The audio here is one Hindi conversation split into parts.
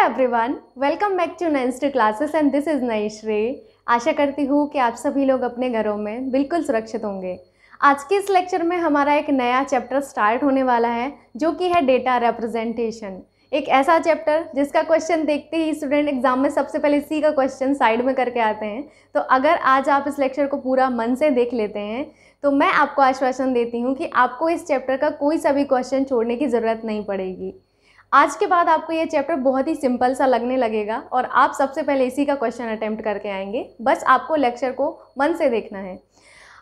Everyone, welcome back to ninety classes and this is Naishri. आशा करती हूँ कि आप सभी लोग अपने घरों में बिल्कुल सुरक्षित होंगे। आज के इस लेक्चर में हमारा एक नया चैप्टर स्टार्ट होने वाला है जो कि है डेटा रिप्रेजेंटेशन। एक ऐसा चैप्टर जिसका क्वेश्चन देखते ही स्टूडेंट एग्जाम में सबसे पहले इसी का क्वेश्चन साइड में करके आते हैं। तो अगर आज आप इस लेक्चर को पूरा मन से देख लेते हैं तो मैं आपको आश्वासन देती हूँ कि आपको इस चैप्टर का कोई सा भी क्वेश्चन छोड़ने की ज़रूरत नहीं पड़ेगी। आज के बाद आपको ये चैप्टर बहुत ही सिंपल सा लगने लगेगा और आप सबसे पहले इसी का क्वेश्चन अटेम्प्ट करके आएंगे। बस आपको लेक्चर को मन से देखना है।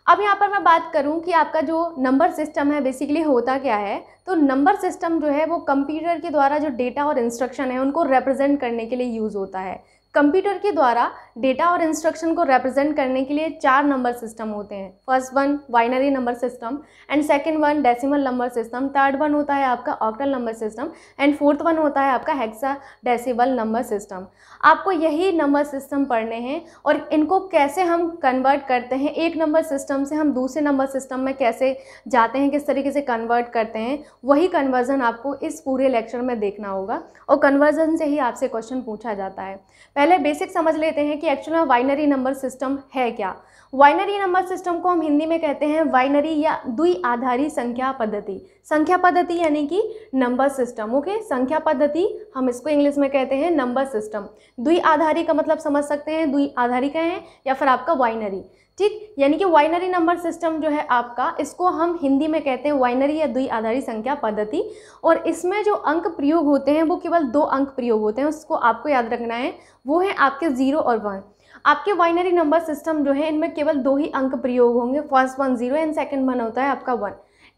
अब यहाँ पर मैं बात करूँ कि आपका जो नंबर सिस्टम है बेसिकली होता क्या है, तो नंबर सिस्टम जो है वो कंप्यूटर के द्वारा जो डेटा और इंस्ट्रक्शन है उनको रिप्रेजेंट करने के लिए यूज़ होता है। कंप्यूटर के द्वारा डेटा और इंस्ट्रक्शन को रिप्रेजेंट करने के लिए 4 नंबर सिस्टम होते हैं। First one binary number system and second one decimal number system, third one होता है आपका octal number system and fourth one होता है आपका हेक्साडेसिमल नंबर सिस्टम। आपको यही नंबर सिस्टम पढ़ने हैं और इनको कैसे हम कन्वर्ट करते हैं, एक नंबर सिस्टम से हम दूसरे नंबर सिस्टम में कैसे जाते हैं, किस तरीके से कन्वर्ट करते हैं, वही कन्वर्जन आपको इस पूरे लेक्चर में देखना होगा और कन्वर्जन से ही आपसे क्वेश्चन पूछा जाता है। पहले बेसिक समझ लेते हैं कि एक्चुअली में बाइनरी नंबर सिस्टम है क्या। बाइनरी नंबर सिस्टम को हम हिंदी में कहते हैं बाइनरी या द्विआधारी संख्या पद्धति। संख्या पद्धति यानी कि नंबर सिस्टम, ओके। संख्या पद्धति हम इसको इंग्लिश में कहते हैं नंबर सिस्टम। द्विआधारी का मतलब समझ सकते हैं, द्विआधारी का है या फिर आपका बाइनरी, ठीक। यानी कि बाइनरी नंबर सिस्टम जो है आपका, इसको हम हिंदी में कहते हैं बाइनरी या द्विआधारी संख्या पद्धति। और इसमें जो अंक प्रयोग होते हैं वो केवल 2 अंक प्रयोग होते हैं, उसको आपको याद रखना है। वो है आपके 0 और 1। आपके बाइनरी नंबर सिस्टम जो है इनमें केवल 2 ही अंक प्रयोग होंगे, first one 0 and second one होता है आपका 1।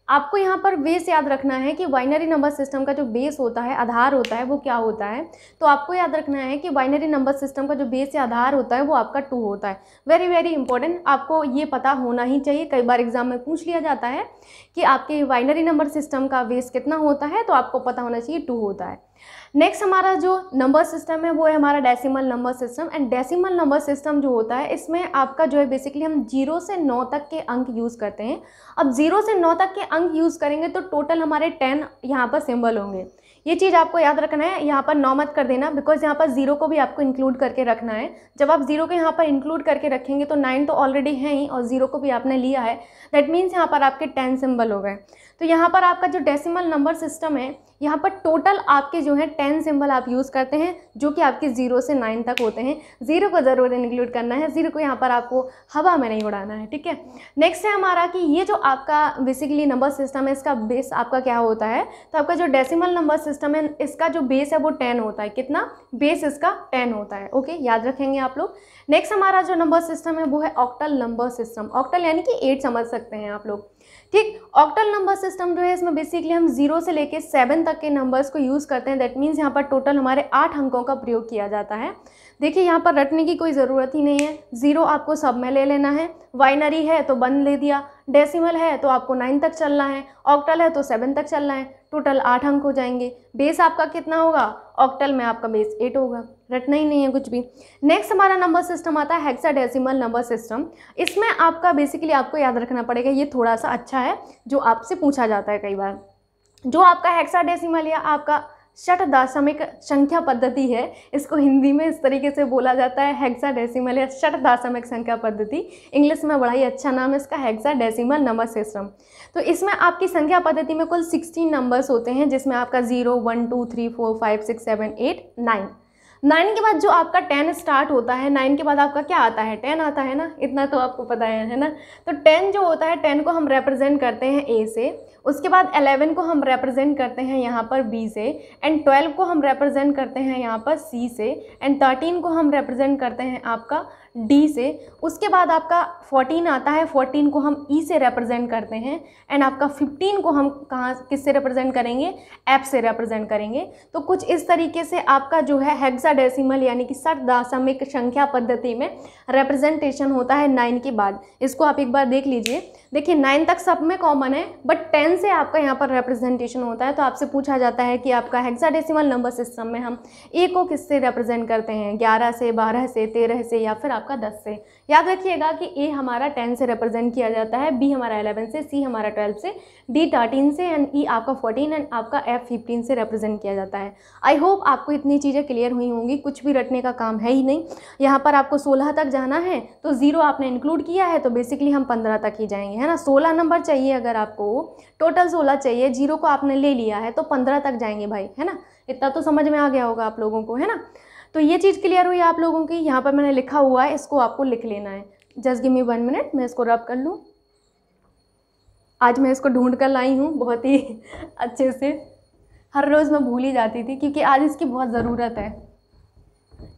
आपको यहाँ पर बेस याद रखना है कि बाइनरी नंबर सिस्टम का जो बेस होता है, आधार होता है, वो क्या होता है। तो आपको याद रखना है कि बाइनरी नंबर सिस्टम का जो बेस या आधार होता है वो आपका 2 होता है। वेरी वेरी इंपॉर्टेंट, आपको ये पता होना ही चाहिए। कई बार एग्जाम में पूछ लिया जाता है कि आपके बाइनरी नंबर सिस्टम का बेस कितना होता है, तो आपको पता होना चाहिए 2 होता है। नेक्स्ट हमारा जो नंबर सिस्टम है वो है हमारा decimal number system. And decimal number system जो होता है इसमें आपका जो है बेसिकली हम 0 से 9 तक के अंक यूज़ करते हैं। अब 0 से 9 तक के अंक यूज़ करेंगे तो टोटल हमारे 10 यहाँ पर सिंबल होंगे। ये चीज़ आपको याद रखना है, यहाँ पर 9 मत कर देना, बिकॉज यहाँ पर 0 को भी आपको इंक्लूड करके रखना है। जब आप 0 को यहाँ पर इंक्लूड करके रखेंगे तो 9 तो ऑलरेडी है ही और 0 को भी आपने लिया है, दैट मीन्स यहाँ पर आपके 10 सिंबल हो गए। तो यहाँ पर आपका जो डेसिमल नंबर सिस्टम है, यहाँ पर टोटल आपके जो है 10 सिंबल आप यूज़ करते हैं, जो कि आपके 0 से 9 तक होते हैं। 0 को ज़रूर इंक्लूड करना है, 0 को यहाँ पर आपको हवा में नहीं उड़ाना है, ठीक है। नेक्स्ट है हमारा कि ये जो आपका बेसिकली नंबर सिस्टम है इसका बेस आपका क्या होता है। तो आपका जो डेसिमल नंबर सिस्टम है इसका जो बेस है वो 10 होता है। कितना बेस इसका 10 होता है, ओके, याद रखेंगे आप लोग। नेक्स्ट हमारा जो नंबर सिस्टम है वो है ऑक्टल नंबर सिस्टम। ऑक्टल यानी कि 8 समझ सकते हैं आप लोग, ठीक। ऑक्टल नंबर सिस्टम जो है इसमें बेसिकली हम 0 से लेके 7 तक के नंबर्स को यूज़ करते हैं। दैट मीन्स यहाँ पर टोटल हमारे 8 अंकों का प्रयोग किया जाता है। देखिए यहाँ पर रटने की कोई ज़रूरत ही नहीं है, 0 आपको सब में ले लेना है। बाइनरी है तो 1 ले दिया, डेसिमल है तो आपको 9 तक चलना है, ऑक्टल है तो 7 तक चलना है, टोटल 8 अंक हो जाएंगे। बेस आपका कितना होगा, ऑक्टल में आपका बेस 8 होगा, रटना ही नहीं है कुछ भी। नेक्स्ट हमारा नंबर सिस्टम आता है हेक्साडेसिमल नंबर सिस्टम। इसमें आपका बेसिकली आपको याद रखना पड़ेगा, ये थोड़ा सा अच्छा है जो आपसे पूछा जाता है कई बार। जो आपका हेक्साडेसिमल या आपका षट दशमिक संख्या पद्धति है, इसको हिंदी में इस तरीके से बोला जाता है हेक्साडेसिमल या षट दशमिक संख्या पद्धति। इंग्लिश में बड़ा ही अच्छा नाम है इसका, हेक्साडेसिमल नंबर सिस्टम। तो इसमें आपकी संख्या पद्धति में कुल 16 नंबर्स होते हैं, जिसमें आपका 0 1 2 3 4 5 6 7 8 9। 9 के बाद जो आपका 10 स्टार्ट होता है, 9 के बाद आपका क्या आता है, 10 आता है ना, इतना तो आपको पता है ना। तो 10 जो होता है, 10 को हम रिप्रेजेंट करते हैं A से, उसके बाद 11 को हम रिप्रेजेंट करते हैं यहाँ पर B से, एंड 12 को हम रिप्रेजेंट करते हैं यहाँ पर C से, एंड 13 को हम रिप्रेजेंट करते हैं आपका D से। उसके बाद आपका 14 आता है, 14 को हम E से रिप्रेजेंट करते हैं, एंड आपका 15 को हम कहाँ किससे रिप्रेजेंट करेंगे, F से रिप्रेजेंट करेंगे। तो कुछ इस तरीके से आपका जो है हेक्साडेसिमल यानी कि षट दशमिक संख्या पद्धति में रिप्रेजेंटेशन होता है 9 के बाद। इसको आप एक बार देख लीजिए। देखिए 9 तक सब में कॉमन है, बट 10 से आपका यहाँ पर रिप्रेजेंटेशन होता है। तो आपसे पूछा जाता है कि आपका हेक्साडेसिमल नंबर सिस्टम में हम A को किससे रिप्रेजेंट करते हैं, 11 से, 12 से, 13 से या फिर आपका 10 से। याद रखिएगा कि ए हमारा 10 से रिप्रेजेंट किया जाता है, बी हमारा 11 से, सी हमारा 12 से, डी 13 से एंड ई आपका 14 एंड आपका एफ 15 से रिप्रेजेंट किया जाता है। आई होप आपको इतनी चीज़ें क्लियर हुई होंगी, कुछ भी रटने का काम है ही नहीं। यहाँ पर आपको 16 तक जाना है तो 0 आपने इंक्लूड किया है तो बेसिकली हम 15 तक ही जाएंगे, है ना। 16 नंबर चाहिए, अगर आपको टोटल 16 चाहिए, 0 को आपने ले लिया है तो 15 तक जाएंगे भाई, है ना। इतना तो समझ में आ गया होगा आप लोगों को, है ना। तो ये चीज़ क्लियर हुई आप लोगों की। यहाँ पर मैंने लिखा हुआ है, इसको आपको लिख लेना है। जस्ट गिव मी 1 मिनट, मैं इसको रब कर लूँ। आज मैं इसको ढूंढ कर लाई हूँ बहुत ही अच्छे से, हर रोज़ मैं भूल ही जाती थी क्योंकि आज इसकी बहुत ज़रूरत है।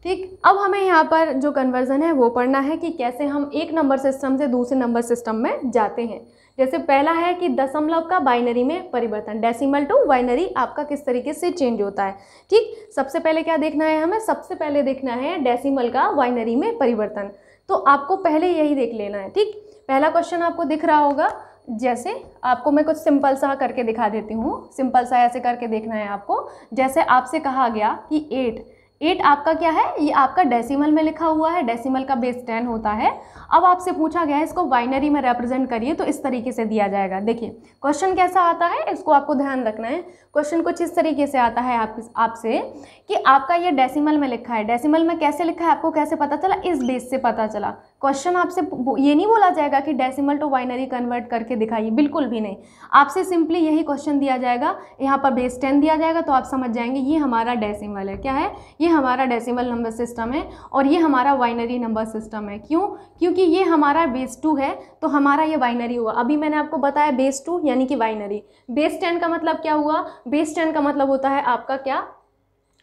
ठीक, अब हमें यहाँ पर जो कन्वर्जन है वो पढ़ना है कि कैसे हम एक नंबर सिस्टम से दूसरे नंबर सिस्टम में जाते हैं। जैसे पहला है कि दशमलव का बाइनरी में परिवर्तन, डेसिमल टू बाइनरी आपका किस तरीके से चेंज होता है। ठीक, सबसे पहले क्या देखना है हमें, सबसे पहले देखना है डेसिमल का बाइनरी में परिवर्तन। तो आपको पहले यही देख लेना है। ठीक, पहला क्वेश्चन आपको दिख रहा होगा, जैसे आपको मैं कुछ सिंपल सा करके दिखा देती हूँ। सिंपल सा ऐसे करके देखना है आपको। जैसे आपसे कहा गया कि 8 आपका क्या है, ये आपका डेसिमल में लिखा हुआ है, डेसिमल का बेस 10 होता है। अब आपसे पूछा गया है इसको बाइनरी में रिप्रेजेंट करिए, तो इस तरीके से दिया जाएगा। देखिए क्वेश्चन कैसा आता है, इसको आपको ध्यान रखना है। क्वेश्चन कुछ इस तरीके से आता है आपसे कि आपका ये डेसिमल में लिखा है, डेसिमल में कैसे लिखा है आपको कैसे पता चला, इस बेस से पता चला। क्वेश्चन आपसे ये नहीं बोला जाएगा कि डेसिमल टू बाइनरी कन्वर्ट करके दिखाइए, बिल्कुल भी नहीं। आपसे सिंपली यही क्वेश्चन दिया जाएगा, यहाँ पर बेस 10 दिया जाएगा, तो आप समझ जाएंगे ये हमारा डेसिमल है। क्या है, ये हमारा डेसिमल नंबर सिस्टम है और ये हमारा बाइनरी नंबर सिस्टम है। क्यों, क्योंकि ये हमारा बेस 2 है तो हमारा ये बाइनरी हुआ। अभी मैंने आपको बताया बेस 2 यानी कि बाइनरी। बेस 10 का मतलब क्या हुआ, बेस 10 का मतलब होता है आपका क्या,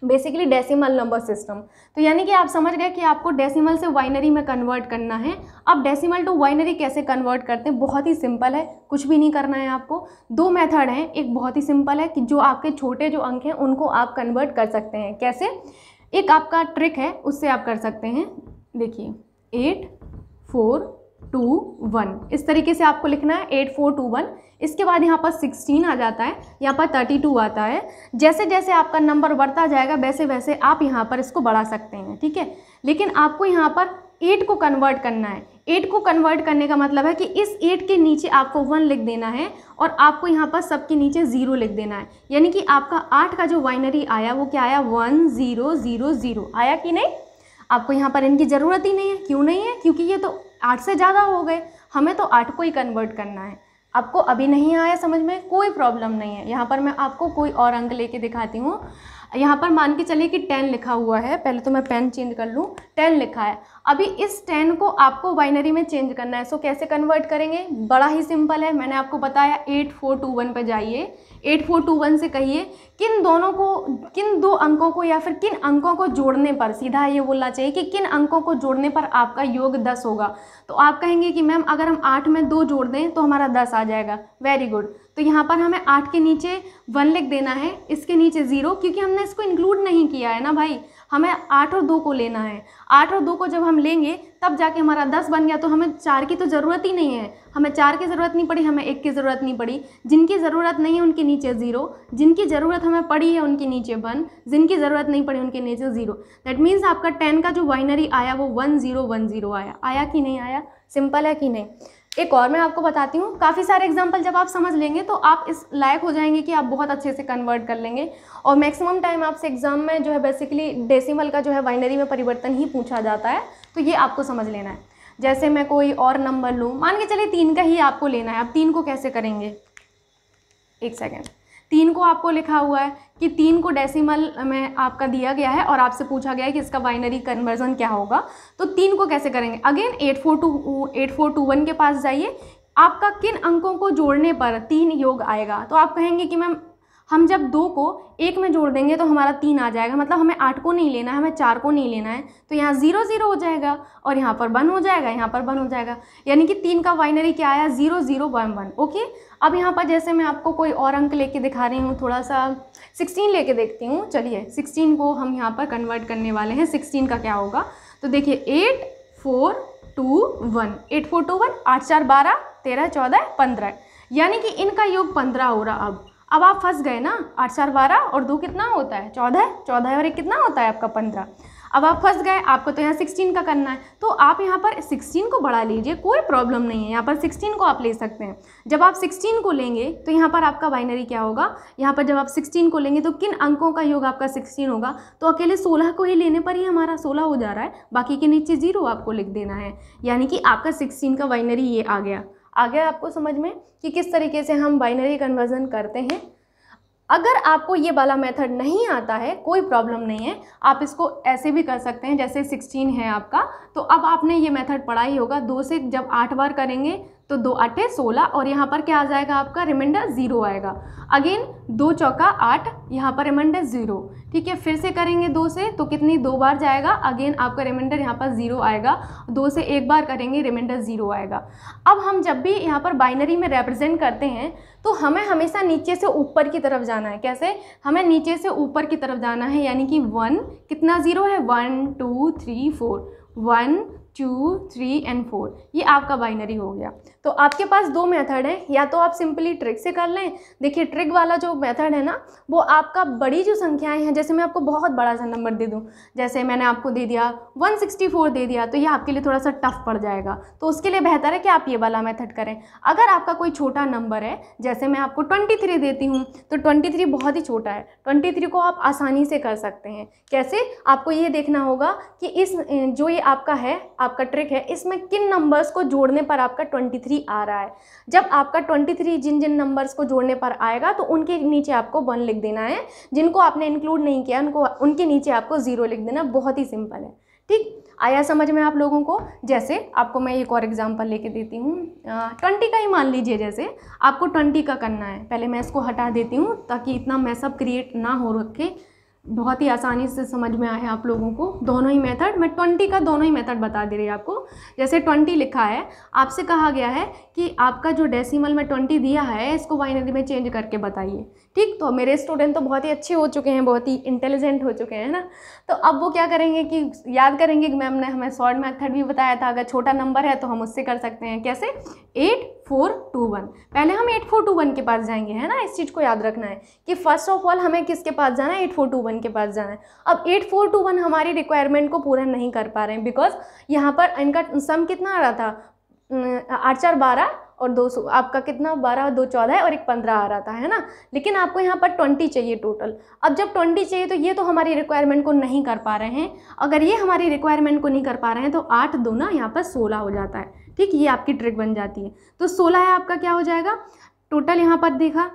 बेसिकली डेसिमल नंबर सिस्टम। तो यानी कि आप समझ गए कि आपको डेसिमल से बाइनरी में कन्वर्ट करना है। अब डेसिमल टू बाइनरी कैसे कन्वर्ट करते हैं, बहुत ही सिंपल है, कुछ भी नहीं करना है आपको। 2 मेथड हैं, एक बहुत ही सिंपल है कि जो आपके छोटे जो अंक हैं उनको आप कन्वर्ट कर सकते हैं। कैसे, एक आपका ट्रिक है उससे आप कर सकते हैं। देखिए 8 4 2 1 इस तरीके से आपको लिखना है, 8 4 2 1। इसके बाद यहाँ पर 16 आ जाता है, यहाँ पर 32 आता है। जैसे जैसे आपका नंबर बढ़ता जाएगा वैसे वैसे आप यहाँ पर इसको बढ़ा सकते हैं। ठीक है, लेकिन आपको यहाँ पर 8 को कन्वर्ट करना है। 8 को कन्वर्ट करने का मतलब है कि इस 8 के नीचे आपको 1 लिख देना है और आपको यहाँ पर सबके नीचे 0 लिख देना है। यानी कि आपका 8 का जो बाइनरी आया वो क्या आया, 1 0 0 0 आया कि नहीं। आपको यहाँ पर इनकी ज़रूरत ही नहीं है। क्यों नहीं है, क्योंकि ये तो 8 से ज़्यादा हो गए, हमें तो 8 को ही कन्वर्ट करना है। आपको अभी नहीं आया समझ में, कोई प्रॉब्लम नहीं है। यहाँ पर मैं आपको कोई और अंक लेके दिखाती हूँ। यहाँ पर मान के चलिए कि 10 लिखा हुआ है, पहले तो मैं पेन चेंज कर लूँ। 10 लिखा है, अभी इस 10 को आपको बाइनरी में चेंज करना है। सो कैसे कन्वर्ट करेंगे, बड़ा ही सिंपल है, मैंने आपको बताया। 8 4 2 1 पर जाइए, 8 4 2 1 से कहिए किन दो अंकों को या फिर किन अंकों को जोड़ने पर, सीधा ये बोलना चाहिए कि किन अंकों को जोड़ने पर आपका योग 10 होगा। तो आप कहेंगे कि मैम अगर हम 8 में 2 जोड़ दें तो हमारा 10 आ जाएगा। वेरी गुड, तो यहाँ पर हमें 8 के नीचे 1 लिख देना है, इसके नीचे 0, क्योंकि हमने इसको इंक्लूड नहीं किया है ना भाई। हमें 8 और 2 को लेना है। 8 और 2 को जब हम लेंगे तब जाके हमारा 10 बन गया। तो हमें 4 की तो ज़रूरत ही नहीं है, हमें 4 की ज़रूरत नहीं पड़ी, हमें 1 की ज़रूरत नहीं पड़ी। जिनकी ज़रूरत नहीं है उनके नीचे 0, जिनकी ज़रूरत हमें पड़ी है उनके नीचे 1, जिनकी ज़रूरत नहीं पड़ी उनके नीचे 0। दैट मीन्स आपका 10 का जो बाइनरी आया वो 1 0 1 0 आया कि नहीं आया। सिंपल है कि नहीं। एक और मैं आपको बताती हूँ, काफ़ी सारे एग्जाम्पल जब आप समझ लेंगे तो आप इस लायक हो जाएंगे कि आप बहुत अच्छे से कन्वर्ट कर लेंगे। और मैक्सिमम टाइम आपसे एग्जाम में जो है बेसिकली डेसिमल का जो है बाइनरी में परिवर्तन ही पूछा जाता है, तो ये आपको समझ लेना है। जैसे मैं कोई और नंबर लूँ, मान के चलिए 3 का ही आपको लेना है। अब 3 को कैसे करेंगे, एक सेकेंड। 3 को आपको लिखा हुआ है कि 3 को डेसिमल में आपका दिया गया है और आपसे पूछा गया है कि इसका बाइनरी कन्वर्जन क्या होगा। तो 3 को कैसे करेंगे, अगेन 8 4 2 1 के पास जाइए। आपका किन अंकों को जोड़ने पर 3 योग आएगा। तो आप कहेंगे कि मैम हम जब 2 को 1 में जोड़ देंगे तो हमारा 3 आ जाएगा, मतलब हमें 8 को नहीं लेना है, हमें 4 को नहीं लेना है। तो यहाँ 0 0 हो जाएगा और यहाँ पर 1 हो जाएगा, यहाँ पर 1 हो जाएगा। यानी कि 3 का बाइनरी क्या आया, 0 0 1 1। ओके, अब यहाँ पर जैसे मैं आपको कोई और अंक लेके दिखा रही हूँ, थोड़ा सा 16 लेके देखती हूँ। चलिए 16 को हम यहाँ पर कन्वर्ट करने वाले हैं। 16 का क्या होगा, तो देखिए 8 4 2 1, 8 4 2 1, 8 4 12 13 14 15, यानी कि इनका योग 15 हो रहा। अब आप फंस गए ना, 8 4 12 और 2 कितना होता है, 14 और 1 कितना होता है आपका 15। अब आप फंस गए, आपको तो यहाँ 16 का करना है, तो आप यहाँ पर 16 को बढ़ा लीजिए, कोई प्रॉब्लम नहीं है, यहाँ पर 16 को आप ले सकते हैं। जब आप 16 को लेंगे तो यहाँ पर आपका बाइनरी क्या होगा, यहाँ पर जब आप 16 को लेंगे तो किन अंकों का योग आपका 16 होगा, तो अकेले 16 को ही लेने पर ही हमारा 16 हो जा रहा है, बाकी के नीचे 0 आपको लिख देना है, यानी कि आपका 16 का बाइनरी ये आ गया आपको समझ में कि किस तरीके से हम बाइनरी कन्वर्जन करते हैं। अगर आपको ये वाला मेथड नहीं आता है कोई प्रॉब्लम नहीं है, आप इसको ऐसे भी कर सकते हैं, जैसे 16 है आपका, तो अब आपने ये मेथड पढ़ा ही होगा, 2 से जब 8 बार करेंगे तो 2 8 16 और यहाँ पर क्या आ जाएगा आपका रिमाइंडर 0 आएगा। अगेन 2 चौका 8, यहाँ पर रिमाइंडर 0, ठीक है। फिर से करेंगे 2 से तो कितनी 2 बार जाएगा, अगेन आपका रिमाइंडर यहाँ पर 0 आएगा। 2 से 1 बार करेंगे रिमाइंडर 0 आएगा। अब हम जब भी यहाँ पर बाइनरी में रिप्रेजेंट करते हैं तो हमें हमेशा नीचे से ऊपर की तरफ जाना है। कैसे, हमें नीचे से ऊपर की तरफ जाना है, यानी कि 1 कितना 0 है, 1 2 3 4, 1 2 3 एंड 4, ये आपका बाइनरी हो गया। तो आपके पास 2 मेथड है, या तो आप सिंपली ट्रिक से कर लें। देखिए ट्रिक वाला जो मेथड है ना, वो आपका बड़ी जो संख्याएं हैं, जैसे मैं आपको बहुत बड़ा सा नंबर दे दूं, जैसे मैंने आपको दे दिया 164 दे दिया, तो ये आपके लिए थोड़ा सा टफ पड़ जाएगा, तो उसके लिए बेहतर है कि आप ये वाला मेथड करें। अगर आपका कोई छोटा नंबर है, जैसे मैं आपको 23 देती हूँ, तो 23 बहुत ही छोटा है, 23 को आप आसानी से कर सकते हैं। कैसे, आपको ये देखना होगा कि इस जो ये आपका है, आपका ट्रिक है, इसमें किन नंबर्स को जोड़ने पर आपका 23 आ रहा है। जब आपका 23 जिन जिन नंबर्स को जोड़ने पर आएगा तो उनके नीचे आपको 1 लिख देना है, जिनको आपने इंक्लूड नहीं किया उनके नीचे आपको 0 लिख देना। बहुत ही सिंपल है, ठीक। आया समझ में आप लोगों को। जैसे आपको मैं एक और एग्जांपल लेके देती हूँ, 20 का ही मान लीजिए, जैसे आपको 20 का करना है। पहले मैं इसको हटा देती हूँ ताकि इतना मैसअप क्रिएट ना हो रखे, बहुत ही आसानी से समझ में आए आप लोगों को। दोनों ही मेथड, मैं 20 का दोनों ही मेथड बता दे रही है आपको। जैसे 20 लिखा है, आपसे कहा गया है कि आपका जो डेसिमल में 20 दिया है, इसको बाइनरी में चेंज करके बताइए, ठीक। तो मेरे स्टूडेंट तो बहुत ही अच्छे हो चुके हैं, बहुत ही इंटेलिजेंट हो चुके हैं ना, तो अब वो क्या करेंगे कि याद करेंगे कि मैम ने हमें शॉर्ट मेथड भी बताया था, अगर छोटा नंबर है तो हम उससे कर सकते हैं। कैसे, 8421, पहले हम 8421 के पास जाएंगे, है ना। इस चीज़ को याद रखना है कि फर्स्ट ऑफ ऑल हमें किसके पास जाना है, 8421 के पास जाना है। अब 8421 हमारी रिक्वायरमेंट को पूरा नहीं कर पा रहे हैं, बिकॉज यहाँ पर इनका सम कितना आ रहा था, 8 4 12 और 200, आपका कितना 12 2 14 और 1 15 आ रहा था, है ना। लेकिन आपको यहाँ पर 20 चाहिए टोटल। अब जब 20 चाहिए तो ये तो हमारी रिक्वायरमेंट को नहीं कर पा रहे हैं। अगर ये हमारी रिक्वायरमेंट को नहीं कर पा रहे हैं तो 8 दूना यहाँ पर 16 हो जाता है, ठीक। ये आपकी ट्रिक बन जाती है। तो 16 है आपका क्या हो जाएगा टोटल। यहाँ पर देखा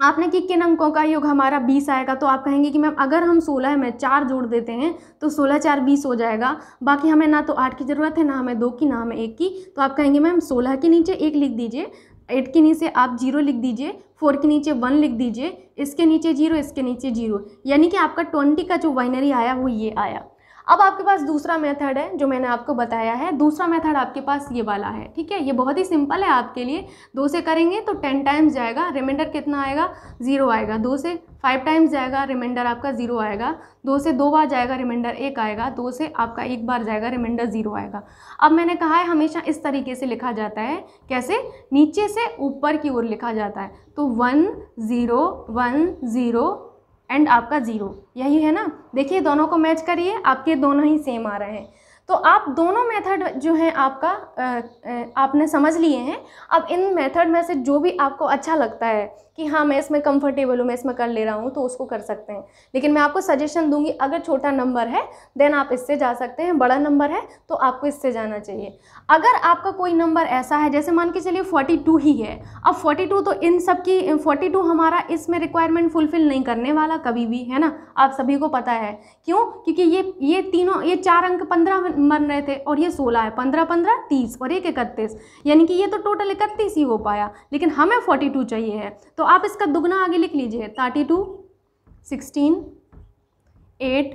आपने कि किन अंकों का योग हमारा 20 आएगा, तो आप कहेंगे कि मैम अगर हम 16 में 4 जोड़ देते हैं तो 16 4 20 हो जाएगा। बाकी हमें ना तो 8 की ज़रूरत है, ना हमें 2 की, ना हमें 1 की। तो आप कहेंगे मैम 16 के नीचे 1 लिख दीजिए, 8 के नीचे आप 0 लिख दीजिए, 4 के नीचे 1 लिख दीजिए, इसके नीचे 0, इसके नीचे 0, यानी कि आपका 20 का जो बाइनरी आया वो ये आया। अब आपके पास दूसरा मेथड है जो मैंने आपको बताया है। दूसरा मेथड आपके पास ये वाला है, ठीक है। ये बहुत ही सिंपल है आपके लिए। 2 से करेंगे तो 10 टाइम्स जाएगा, रिमाइंडर कितना आएगा, 0 आएगा। 2 से 5 टाइम्स जाएगा, रिमाइंडर आपका 0 आएगा। 2 से 2 बार जाएगा, रिमाइंडर 1 आएगा। 2 से आपका 1 बार जाएगा, रिमाइंडर 0 आएगा। अब मैंने कहा है हमेशा इस तरीके से लिखा जाता है। कैसे, नीचे से ऊपर की ओर लिखा जाता है। तो 1 0 1 0 एंड आपका 0, यही है ना। देखिए दोनों को मैच करिए, आपके दोनों ही सेम आ रहे हैं। तो आप दोनों मेथड जो हैं आपका आपने समझ लिए हैं। अब इन मेथड में से जो भी आपको अच्छा लगता है कि हाँ मैं इसमें कंफर्टेबल हूँ, मैं इसमें कर ले रहा हूँ, तो उसको कर सकते हैं। लेकिन मैं आपको सजेशन दूंगी, अगर छोटा नंबर है देन आप इससे जा सकते हैं, बड़ा नंबर है तो आपको इससे जाना चाहिए। अगर आपका कोई नंबर ऐसा है, जैसे मान के चलिए 42 ही है। अब 42 तो इन सब की 42 हमारा इसमें रिक्वायरमेंट फुलफिल नहीं करने वाला कभी भी, है ना। आप सभी को पता है क्यों, क्योंकि ये तीनों, ये 4 अंक 15 बन रहे थे और ये 16 है, 15 15 30 और 1 31, यानी कि ये तो टोटल 31 ही हो पाया। लेकिन हमें 42 चाहिए है, तो आप इसका दुगना आगे लिख लीजिए, 32 16 8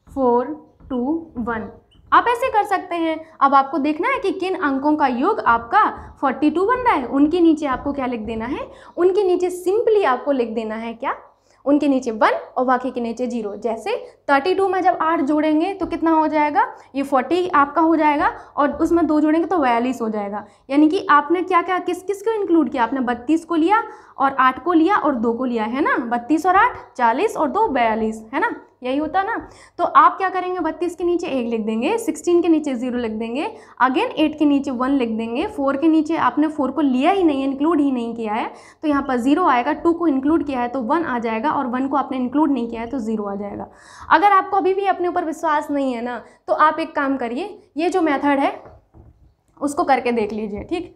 4 2 1। आप ऐसे कर सकते हैं। अब आपको देखना है कि किन अंकों का योग आपका 42 बन रहा है। उनके नीचे आपको क्या लिख देना है, उनके नीचे सिंपली आपको लिख देना है क्या, उनके नीचे 1 और बाकी के नीचे 0। जैसे 32 में जब 8 जोड़ेंगे तो कितना हो जाएगा, ये 40 आपका हो जाएगा और उसमें 2 जोड़ेंगे तो 42 हो जाएगा। यानी कि आपने क्या क्या किस किस को इंक्लूड किया, आपने 32 को लिया, और 8 को लिया और 2 को लिया, है ना, 32 और 8 40 और 2 42, है ना, यही होता ना। तो आप क्या करेंगे, 32 के नीचे 1 लिख देंगे, 16 के नीचे 0 लिख देंगे, अगेन 8 के नीचे 1 लिख देंगे, 4 के नीचे आपने 4 को लिया ही नहीं है, इंक्लूड ही नहीं किया है, तो यहाँ पर 0 आएगा, 2 को इंक्लूड किया है तो 1 आ जाएगा, और 1 को आपने इंक्लूड नहीं किया है तो 0 आ जाएगा। अगर आपको अभी भी अपने ऊपर विश्वास नहीं है ना, तो आप एक काम करिए, ये जो मेथड है उसको करके देख लीजिए, ठीक।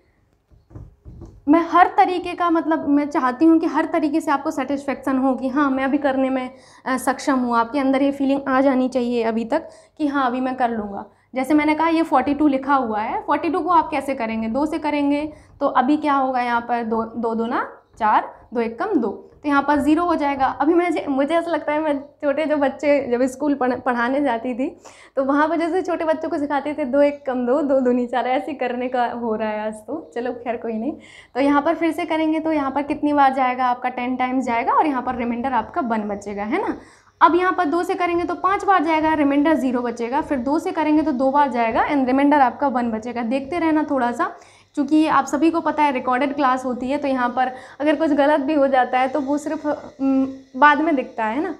मैं हर तरीके का, मतलब मैं चाहती हूँ कि हर तरीके से आपको सेटिस्फेक्शन हो कि हाँ मैं अभी करने में सक्षम हूँ, आपके अंदर ये फीलिंग आ जानी चाहिए अभी तक कि हाँ अभी मैं कर लूँगा। जैसे मैंने कहा ये 42 लिखा हुआ है, 42 को आप कैसे करेंगे, 2 से करेंगे, तो अभी क्या होगा यहाँ पर 2 2 ना 4, 2 1 कम 2, तो यहाँ पर 0 हो जाएगा। अभी मुझे ऐसा लगता है, मैं छोटे जो बच्चे जब स्कूल पढ़ाने जाती थी तो वहाँ पर जैसे छोटे बच्चों को सिखाते थे 2 1 कम 2, 2 दूनी 4, ऐसे करने का हो रहा है आज तो, चलो खैर कोई नहीं। तो यहाँ पर फिर से करेंगे तो यहाँ पर कितनी बार जाएगा, आपका 10 टाइम्स जाएगा, और यहाँ पर रिमाइंडर आपका 1 बचेगा, है ना। अब यहाँ पर 2 से करेंगे तो 5 बार जाएगा, रिमाइंडर 0 बचेगा, फिर 2 से करेंगे तो 2 बार जाएगा एंड रिमाइंडर आपका 1 बचेगा। देखते रहना थोड़ा सा, क्योंकि ये आप सभी को पता है रिकॉर्डेड क्लास होती है, तो यहाँ पर अगर कुछ गलत भी हो जाता है तो वो सिर्फ बाद में दिखता है ना।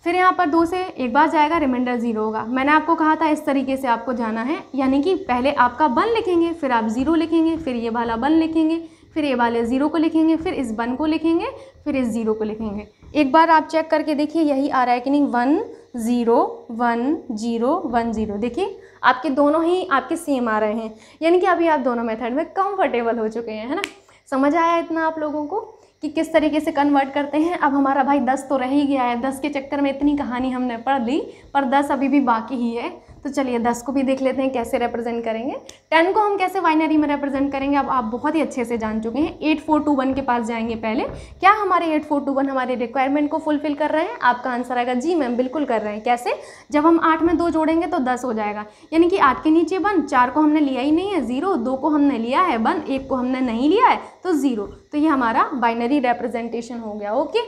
फिर यहाँ पर 2 से 1 बार जाएगा, रिमाइंडर 0 होगा। मैंने आपको कहा था इस तरीके से आपको जाना है, यानी कि पहले आपका 1 लिखेंगे, फिर आप 0 लिखेंगे, फिर ये वाला 1 लिखेंगे, फिर ये वाले 0 को लिखेंगे, फिर इस 1 को लिखेंगे, फिर इस 0 को लिखेंगे। एक बार आप चेक करके देखिए यही आ रहा है कि नहीं, 1 0 1 0 1 0। देखिए आपके दोनों ही आपके सेम आ रहे हैं, यानी कि अभी आप दोनों मेथड में कंफर्टेबल हो चुके हैं, है ना। समझ आया इतना आप लोगों को कि किस तरीके से कन्वर्ट करते हैं। अब हमारा भाई 10 तो रह ही गया है, 10 के चक्कर में इतनी कहानी हमने पढ़ ली, पर 10 अभी भी बाकी ही है। तो चलिए 10 को भी देख लेते हैं कैसे रिप्रेजेंट करेंगे। 10 को हम कैसे बाइनरी में रिप्रेजेंट करेंगे अब आप बहुत ही अच्छे से जान चुके हैं। 8421 के पास जाएंगे पहले। क्या हमारे 8421 हमारे रिक्वायरमेंट को फुलफिल कर रहे हैं? आपका आंसर आएगा जी मैम, बिल्कुल कर रहे हैं। कैसे? जब हम 8 में 2 जोड़ेंगे तो 10 हो जाएगा, यानी कि 8 के नीचे 1, 4 को हमने लिया ही नहीं है 0, 2 को हमने लिया है 1, 1 को हमने नहीं लिया है तो 0। तो ये हमारा बाइनरी रिप्रेजेंटेशन हो गया। ओके,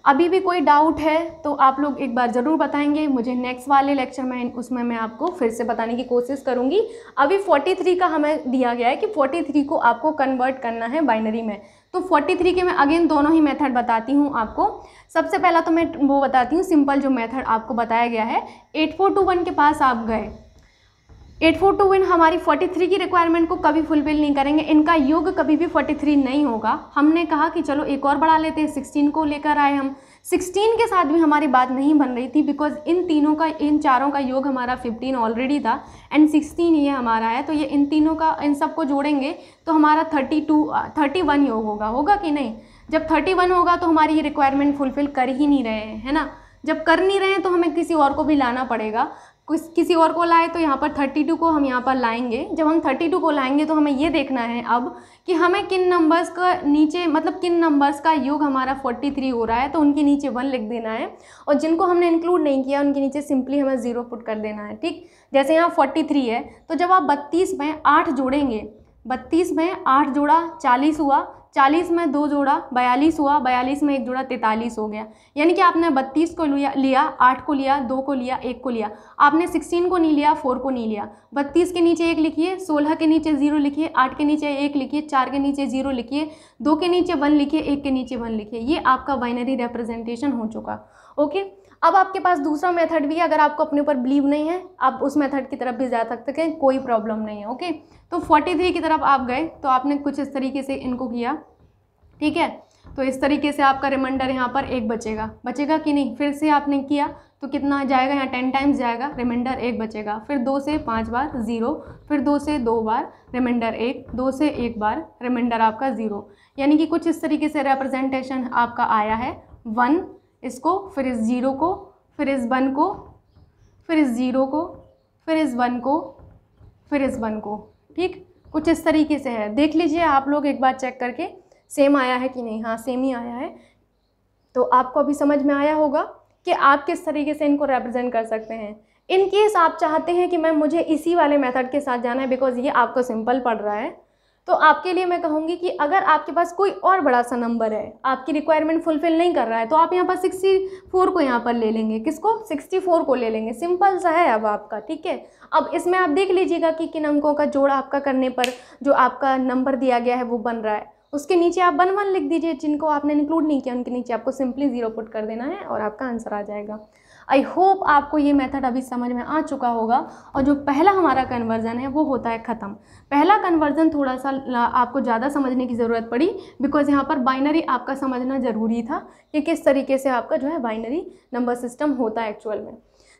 अभी भी कोई डाउट है तो आप लोग एक बार ज़रूर बताएंगे मुझे, नेक्स्ट वाले लेक्चर में उसमें मैं आपको फिर से बताने की कोशिश करूंगी। अभी 43 का हमें दिया गया है कि 43 को आपको कन्वर्ट करना है बाइनरी में। तो 43 के मैं अगेन दोनों ही मेथड बताती हूँ आपको। सबसे पहला तो मैं वो बताती हूँ सिंपल जो मेथड आपको बताया गया है। 8421 के पास आप गए, 8421 हमारी 43 की रिक्वायरमेंट को कभी फुलफिल नहीं करेंगे, इनका योग कभी भी 43 नहीं होगा। हमने कहा कि चलो एक और बढ़ा लेते हैं, 16 को लेकर आए हम। 16 के साथ भी हमारी बात नहीं बन रही थी, बिकॉज इन चारों का योग हमारा 15 ऑलरेडी था एंड 16 ये हमारा है। तो ये इन तीनों का, इन सबको जोड़ेंगे तो हमारा 31 योग होगा कि नहीं? जब 31 होगा तो हमारी ये रिक्वायरमेंट फुलफिल कर ही नहीं रहे हैं, है ना। जब कर नहीं रहे हैं तो हमें किसी और को भी लाना पड़ेगा। किसी और को लाए तो यहाँ पर 32 को हम यहाँ पर लाएंगे। जब हम 32 को लाएंगे तो हमें ये देखना है अब कि हमें किन नंबर्स का नीचे, मतलब किन नंबर्स का योग हमारा 43 हो रहा है, तो उनके नीचे 1 लिख देना है, और जिनको हमने इंक्लूड नहीं किया उनके नीचे सिंपली हमें 0 पुट कर देना है। ठीक, जैसे यहाँ 43 है तो जब आप 32 में 8 जोड़ेंगे, 32 में 8 जोड़ा 40 हुआ, 40 में 2 जोड़ा 42 हुआ, 42 में 1 जोड़ा 43 हो गया। यानी कि आपने 32 को लिया, 8 को लिया, 2 को लिया, 1 को लिया। आपने 16 को नहीं लिया, 4 को नहीं लिया। 32 के नीचे 1 लिखिए, 16 के नीचे 0 लिखिए, 8 के नीचे 1 लिखिए, 4 के नीचे 0 लिखिए, 2 के नीचे 1 लिखिए, 1 के नीचे 1 लिखिए। ये आपका बाइनरी रिप्रेजेंटेशन हो चुका। ओके, अब आपके पास दूसरा मेथड भी है। अगर आपको अपने ऊपर बिलीव नहीं है आप उस मेथड की तरफ भी जा सकते हैं, कोई प्रॉब्लम नहीं है। ओके, तो 43 की तरफ आप गए तो आपने कुछ इस तरीके से इनको किया, ठीक है। तो इस तरीके से आपका रिमाइंडर यहाँ पर 1 बचेगा कि नहीं? फिर से आपने किया तो कितना जाएगा, यहाँ 10 टाइम्स जाएगा, रिमाइंडर 1 बचेगा। फिर 2 से 5 बार 0, फिर 2 से 2 बार रिमाइंडर 1, 2 से 1 बार रिमाइंडर आपका 0। यानी कि कुछ इस तरीके से रिप्रेजेंटेशन आपका आया है। 1 इसको, फिर इस 0 को, फिर इस 1 को, फिर इस 0 को, फिर इस 1 को, फिर इस 1 को। ठीक, कुछ इस तरीके से है। देख लीजिए आप लोग एक बार चेक करके सेम आया है कि नहीं। हाँ, सेम ही आया है। तो आपको अभी समझ में आया होगा कि आप किस तरीके से इनको रिप्रेजेंट कर सकते हैं। इन केस आप चाहते हैं कि मैम मुझे इसी वाले मेथड के साथ जाना है बिकॉज ये आपको सिंपल पड़ रहा है, तो आपके लिए मैं कहूँगी कि अगर आपके पास कोई और बड़ा सा नंबर है, आपकी रिक्वायरमेंट फुलफिल नहीं कर रहा है, तो आप यहाँ पर 64 को यहाँ पर ले लेंगे। किसको? 64 को ले लेंगे। सिंपल सा है अब आपका, ठीक है। अब इसमें आप देख लीजिएगा कि किन अंकों का जोड़ आपका करने पर जो आपका नंबर दिया गया है वो बन रहा है। उसके नीचे आप 1 1 लिख दीजिए, जिनको आपने इंक्लूड नहीं किया उनके नीचे आपको सिंपली 0 पुट कर देना है और आपका आंसर आ जाएगा। आई होप आपको ये मेथड अभी समझ में आ चुका होगा। और जो पहला हमारा कन्वर्जन है वो होता है ख़त्म। पहला कन्वर्जन थोड़ा सा आपको ज़्यादा समझने की ज़रूरत पड़ी, बिकॉज यहाँ पर बाइनरी आपका समझना ज़रूरी था कि किस तरीके से आपका जो है बाइनरी नंबर सिस्टम होता है एक्चुअल में।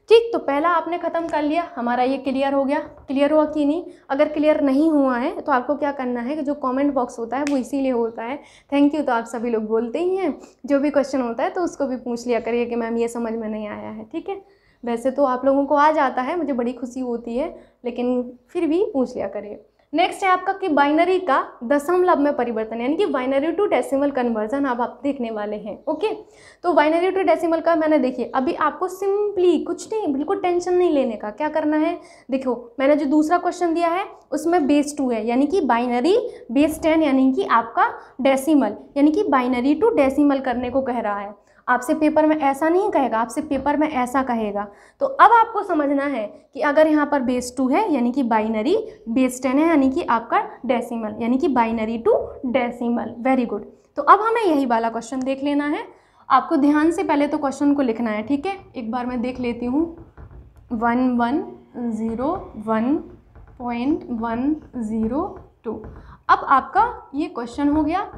ठीक, तो पहला आपने ख़त्म कर लिया, हमारा ये क्लियर हो गया। क्लियर हुआ कि नहीं? अगर क्लियर नहीं हुआ है तो आपको क्या करना है कि जो कमेंट बॉक्स होता है वो इसीलिए होता है, थैंक यू तो आप सभी लोग बोलते ही हैं, जो भी क्वेश्चन होता है तो उसको भी पूछ लिया करिए कि मैम ये समझ में नहीं आया है। ठीक है, वैसे तो आप लोगों को आ जाता है, मुझे बड़ी खुशी होती है, लेकिन फिर भी पूछ लिया करिए। नेक्स्ट है आपका कि बाइनरी का दशमलव में परिवर्तन, यानी कि बाइनरी टू डेसिमल कन्वर्जन अब आप देखने वाले हैं। ओके, तो बाइनरी टू डेसिमल का मैंने देखिए अभी आपको सिंपली कुछ नहीं, बिल्कुल टेंशन नहीं लेने का। क्या करना है, देखो मैंने जो दूसरा क्वेश्चन दिया है उसमें बेस 2 है, यानी कि बाइनरी बेस 10, यानी कि आपका डेसिमल, यानी कि बाइनरी टू डेसिमल करने को कह रहा है। आपसे पेपर में ऐसा नहीं कहेगा, आपसे पेपर में ऐसा कहेगा। तो अब आपको समझना है कि अगर यहाँ पर बेस 2 है यानी कि बाइनरी, बेस 10 है यानी कि आपका डेसिमल, यानी कि binary to decimal. Very good. तो अब हमें यही वाला क्वेश्चन देख लेना है। आपको ध्यान से पहले तो क्वेश्चन को लिखना है, ठीक है। एक बार मैं देख लेती हूँ। 1101.102। अब आपका ये क्वेश्चन हो गया।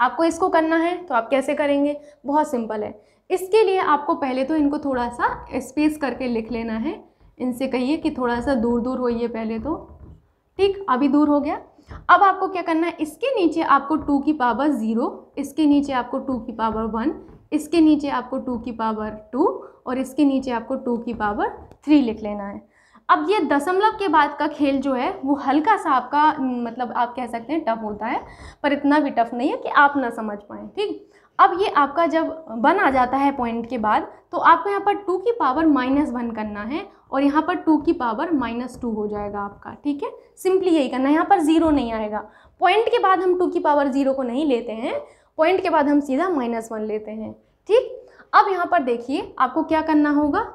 आपको इसको करना है तो आप कैसे करेंगे, बहुत सिंपल है। इसके लिए आपको पहले तो इनको थोड़ा सा स्पेस करके लिख लेना है। इनसे कहिए कि थोड़ा सा दूर दूर होइए पहले तो, ठीक। अभी दूर हो गया। अब आपको क्या करना है, इसके नीचे आपको 2 की पावर 0, इसके नीचे आपको 2 की पावर 1, इसके नीचे आपको 2 की पावर 2 और इसके नीचे आपको 2 की पावर 3 लिख लेना है। अब ये दशमलव के बाद का खेल जो है वो हल्का सा आपका मतलब आप कह सकते हैं टफ होता है, पर इतना भी टफ नहीं है कि आप ना समझ पाएँ, ठीक। अब ये आपका जब 1 आ जाता है पॉइंट के बाद, तो आपको यहाँ पर 2 की पावर -1 करना है और यहाँ पर 2 की पावर -2 हो जाएगा आपका, ठीक है। सिंपली यही करना है, यहाँ पर 0 नहीं आएगा। पॉइंट के बाद हम 2 की पावर 0 को नहीं लेते हैं, पॉइंट के बाद हम सीधा -1 लेते हैं, ठीक। अब यहाँ पर देखिए आपको क्या करना होगा,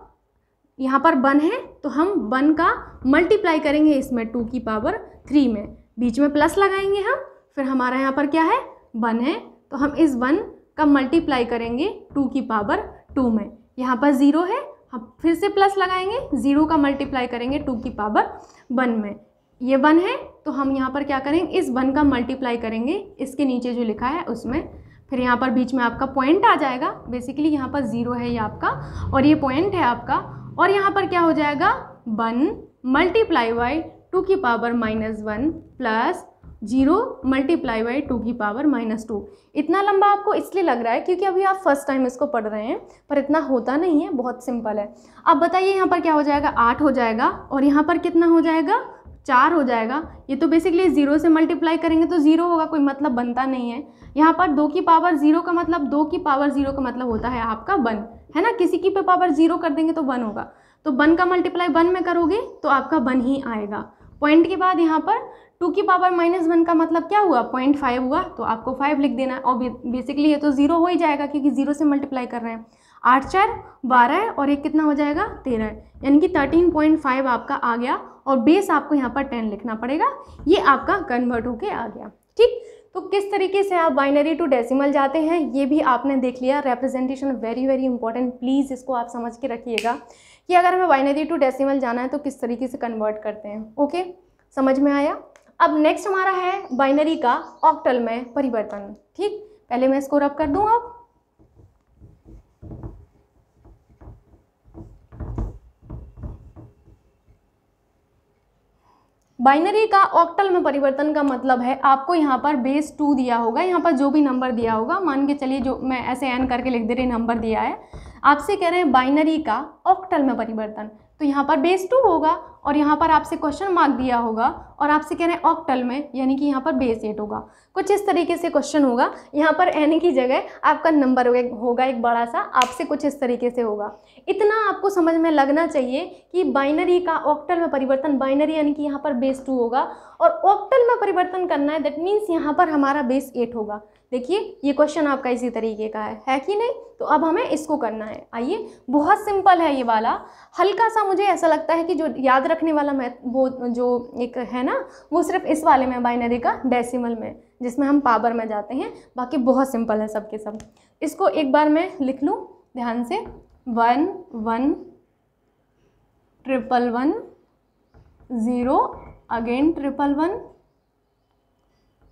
यहाँ पर 1 है तो हम 1 का मल्टीप्लाई करेंगे इसमें 2 की पावर 3 में, बीच में प्लस लगाएंगे हम, फिर हमारा यहाँ पर क्या है 1 है तो हम इस 1 का मल्टीप्लाई करेंगे 2 की पावर 2 में। यहाँ पर 0 है, हम फिर से प्लस लगाएंगे, 0 का मल्टीप्लाई करेंगे 2 की पावर 1 में। ये 1 है तो हम यहाँ पर क्या करेंगे, इस 1 का मल्टीप्लाई करेंगे इसके नीचे जो लिखा है उसमें, फिर यहाँ पर बीच में आपका पॉइंट आ जाएगा। बेसिकली यहाँ पर 0 है ये आपका और ये पॉइंट है आपका, और यहाँ पर क्या हो जाएगा 1 मल्टीप्लाई बाई 2 की पावर -1 प्लस 0 मल्टीप्लाई बाई 2 की पावर -2। इतना लंबा आपको इसलिए लग रहा है क्योंकि अभी आप फर्स्ट टाइम इसको पढ़ रहे हैं, पर इतना होता नहीं है, बहुत सिंपल है। अब बताइए यहाँ पर क्या हो जाएगा, 8 हो जाएगा और यहाँ पर कितना हो जाएगा, 4 हो जाएगा। ये तो बेसिकली 0 से मल्टीप्लाई करेंगे तो 0 होगा, कोई मतलब बनता नहीं है। यहाँ पर 2 की पावर 0 का मतलब 2 की पावर 0 का मतलब होता है आपका 1, है ना। किसी की पे पावर 0 कर देंगे तो 1 होगा, तो 1 का मल्टीप्लाई 1 में करोगे तो आपका 1 ही आएगा। पॉइंट के बाद यहाँ पर 2 की पावर -1 का मतलब क्या हुआ, 0.5 हुआ, तो आपको 5 लिख देना है। और बेसिकली ये तो 0 हो ही जाएगा क्योंकि 0 से मल्टीप्लाई कर रहे हैं। 8 4 12 है और एक कितना हो जाएगा 13 है, यानी कि 13.5 आपका आ गया। और बेस आपको यहाँ पर 10 लिखना पड़ेगा, ये आपका कन्वर्ट होके आ गया, ठीक। तो किस तरीके से आप बाइनरी टू डेसिमल जाते हैं ये भी आपने देख लिया। Representation very very important, please इसको आप समझ के रखिएगा कि अगर हमें बाइनरी टू डेसिमल जाना है तो किस तरीके से कन्वर्ट करते हैं। ओके, समझ में आया। अब नेक्स्ट हमारा है बाइनरी का ऑक्टल में परिवर्तन, ठीक। पहले मैं इसको रब कर दूँ। अब बाइनरी का ऑक्टल में परिवर्तन का मतलब है आपको यहाँ पर बेस 2 दिया होगा, यहाँ पर जो भी नंबर दिया होगा, मान के चलिए जो मैं ऐसे एन करके लिख दे रही नंबर दिया है, आपसे कह रहे हैं बाइनरी का ऑक्टल में परिवर्तन, तो यहाँ पर बेस 2 होगा और यहाँ पर आपसे क्वेश्चन मार्क दिया होगा और आपसे कह रहे हैं ऑक्टल में, यानी कि यहाँ पर बेस 8 होगा। कुछ इस तरीके से क्वेश्चन होगा, यहाँ पर एन की जगह आपका नंबर होगा एक बड़ा सा, आपसे कुछ इस तरीके से होगा। इतना आपको समझ में लगना चाहिए कि बाइनरी का ऑक्टल में परिवर्तन, बाइनरी यानी कि यहाँ पर बेस 2 होगा और ऑक्टल में परिवर्तन करना है, दैट मीन्स यहाँ पर हमारा बेस 8 होगा। देखिए ये क्वेश्चन आपका इसी तरीके का है कि नहीं। तो अब हमें इसको करना है। आइए, बहुत सिंपल है ये वाला। हल्का सा मुझे ऐसा लगता है कि जो याद रखने वाला वो जो एक है ना, वो सिर्फ इस वाले में बाइनरी का डेसिमल में, जिसमें हम पावर में जाते हैं। बाकी बहुत सिंपल है सबके सब। इसको एक बार मैं लिख लूँ ध्यान से, 1 1 1 1 0 अगेन 1 1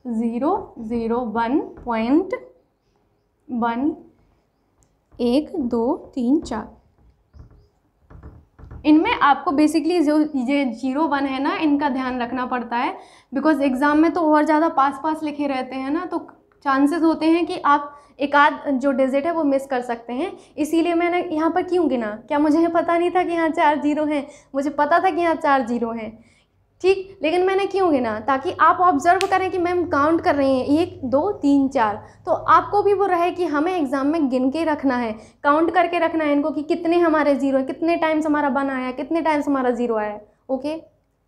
0 0 1.1 1 2 3 4। इनमें आपको बेसिकली जो ये 0 1 है ना, इनका ध्यान रखना पड़ता है, बिकॉज एग्ज़ाम में तो और ज़्यादा पास पास लिखे रहते हैं ना, तो चांसेस होते हैं कि आप एक आध जो डिजिट है वो मिस कर सकते हैं। इसीलिए मैंने यहाँ पर क्यों गिना, क्या मुझे पता नहीं था कि यहाँ 4 0 हैं? मुझे पता था कि यहाँ 4 0 हैं, ठीक, लेकिन मैंने क्यों गिना, ताकि आप ऑब्जर्व करें कि मैम काउंट कर रही हैं 1 2 3 4, तो आपको भी वो रहे कि हमें एग्जाम में गिन के रखना है, काउंट करके रखना है इनको कि कितने हमारे 0 हैं, कितने टाइम्स हमारा 1 आया, कितने टाइम्स हमारा 0 आया। ओके,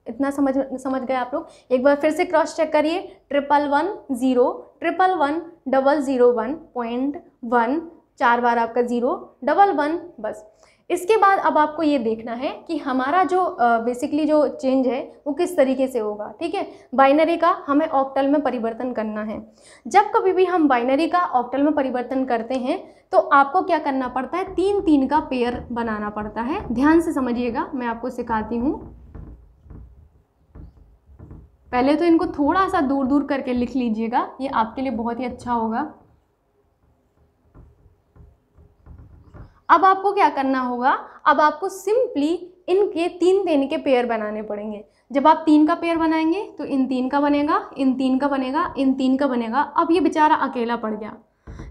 इतना समझ गए आप लोग? एक बार फिर से क्रॉस चेक करिए, 1 1 0 1 1 1 0 1.1, 4 बार आपका 0 1 1, बस। इसके बाद अब आपको ये देखना है कि हमारा जो बेसिकली जो चेंज है वो किस तरीके से होगा, ठीक है। बाइनरी का हमें ऑक्टल में परिवर्तन करना है। जब कभी भी हम बाइनरी का ऑक्टल में परिवर्तन करते हैं तो आपको क्या करना पड़ता है, 3 3 का पेयर बनाना पड़ता है। ध्यान से समझिएगा, मैं आपको सिखाती हूँ। पहले तो इनको थोड़ा सा दूर दूर करके लिख लीजिएगा, ये आपके लिए बहुत ही अच्छा होगा। अब आपको क्या करना होगा, अब आपको सिंपली इनके 3 3 के पेयर बनाने पड़ेंगे। जब आप 3 का पेयर बनाएंगे तो इन 3 का बनेगा, इन 3 का बनेगा, इन 3 का बनेगा। अब ये बेचारा अकेला पड़ गया,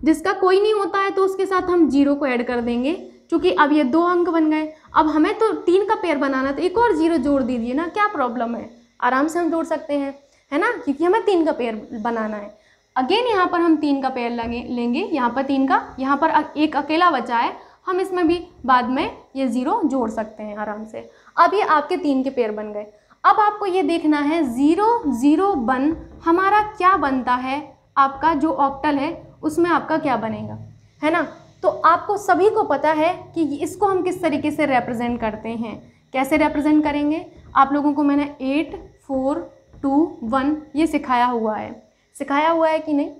जिसका कोई नहीं होता है तो उसके साथ हम 0 को ऐड कर देंगे, क्योंकि अब ये 2 अंक बन गए। अब हमें तो 3 का पेयर बनाना, तो एक और 0 जोड़ दीजिए ना, क्या प्रॉब्लम है, आराम से हम जोड़ सकते हैं, है ना, क्योंकि हमें 3 का पेयर बनाना है। अगेन यहाँ पर हम 3 का पेयर लेंगे, यहाँ पर 3 का, यहाँ पर एक अकेला बचा है, हम इसमें भी बाद में ये 0 जोड़ सकते हैं आराम से। अब ये आपके 3 के पेयर बन गए। अब आपको ये देखना है 0 0 1 हमारा क्या बनता है, आपका जो ऑक्टल है उसमें आपका क्या बनेगा, है ना। तो आपको सभी को पता है कि इसको हम किस तरीके से रिप्रेजेंट करते हैं, कैसे रिप्रेजेंट करेंगे। आप लोगों को मैंने 8 4 2 1 ये सिखाया हुआ है कि नहीं।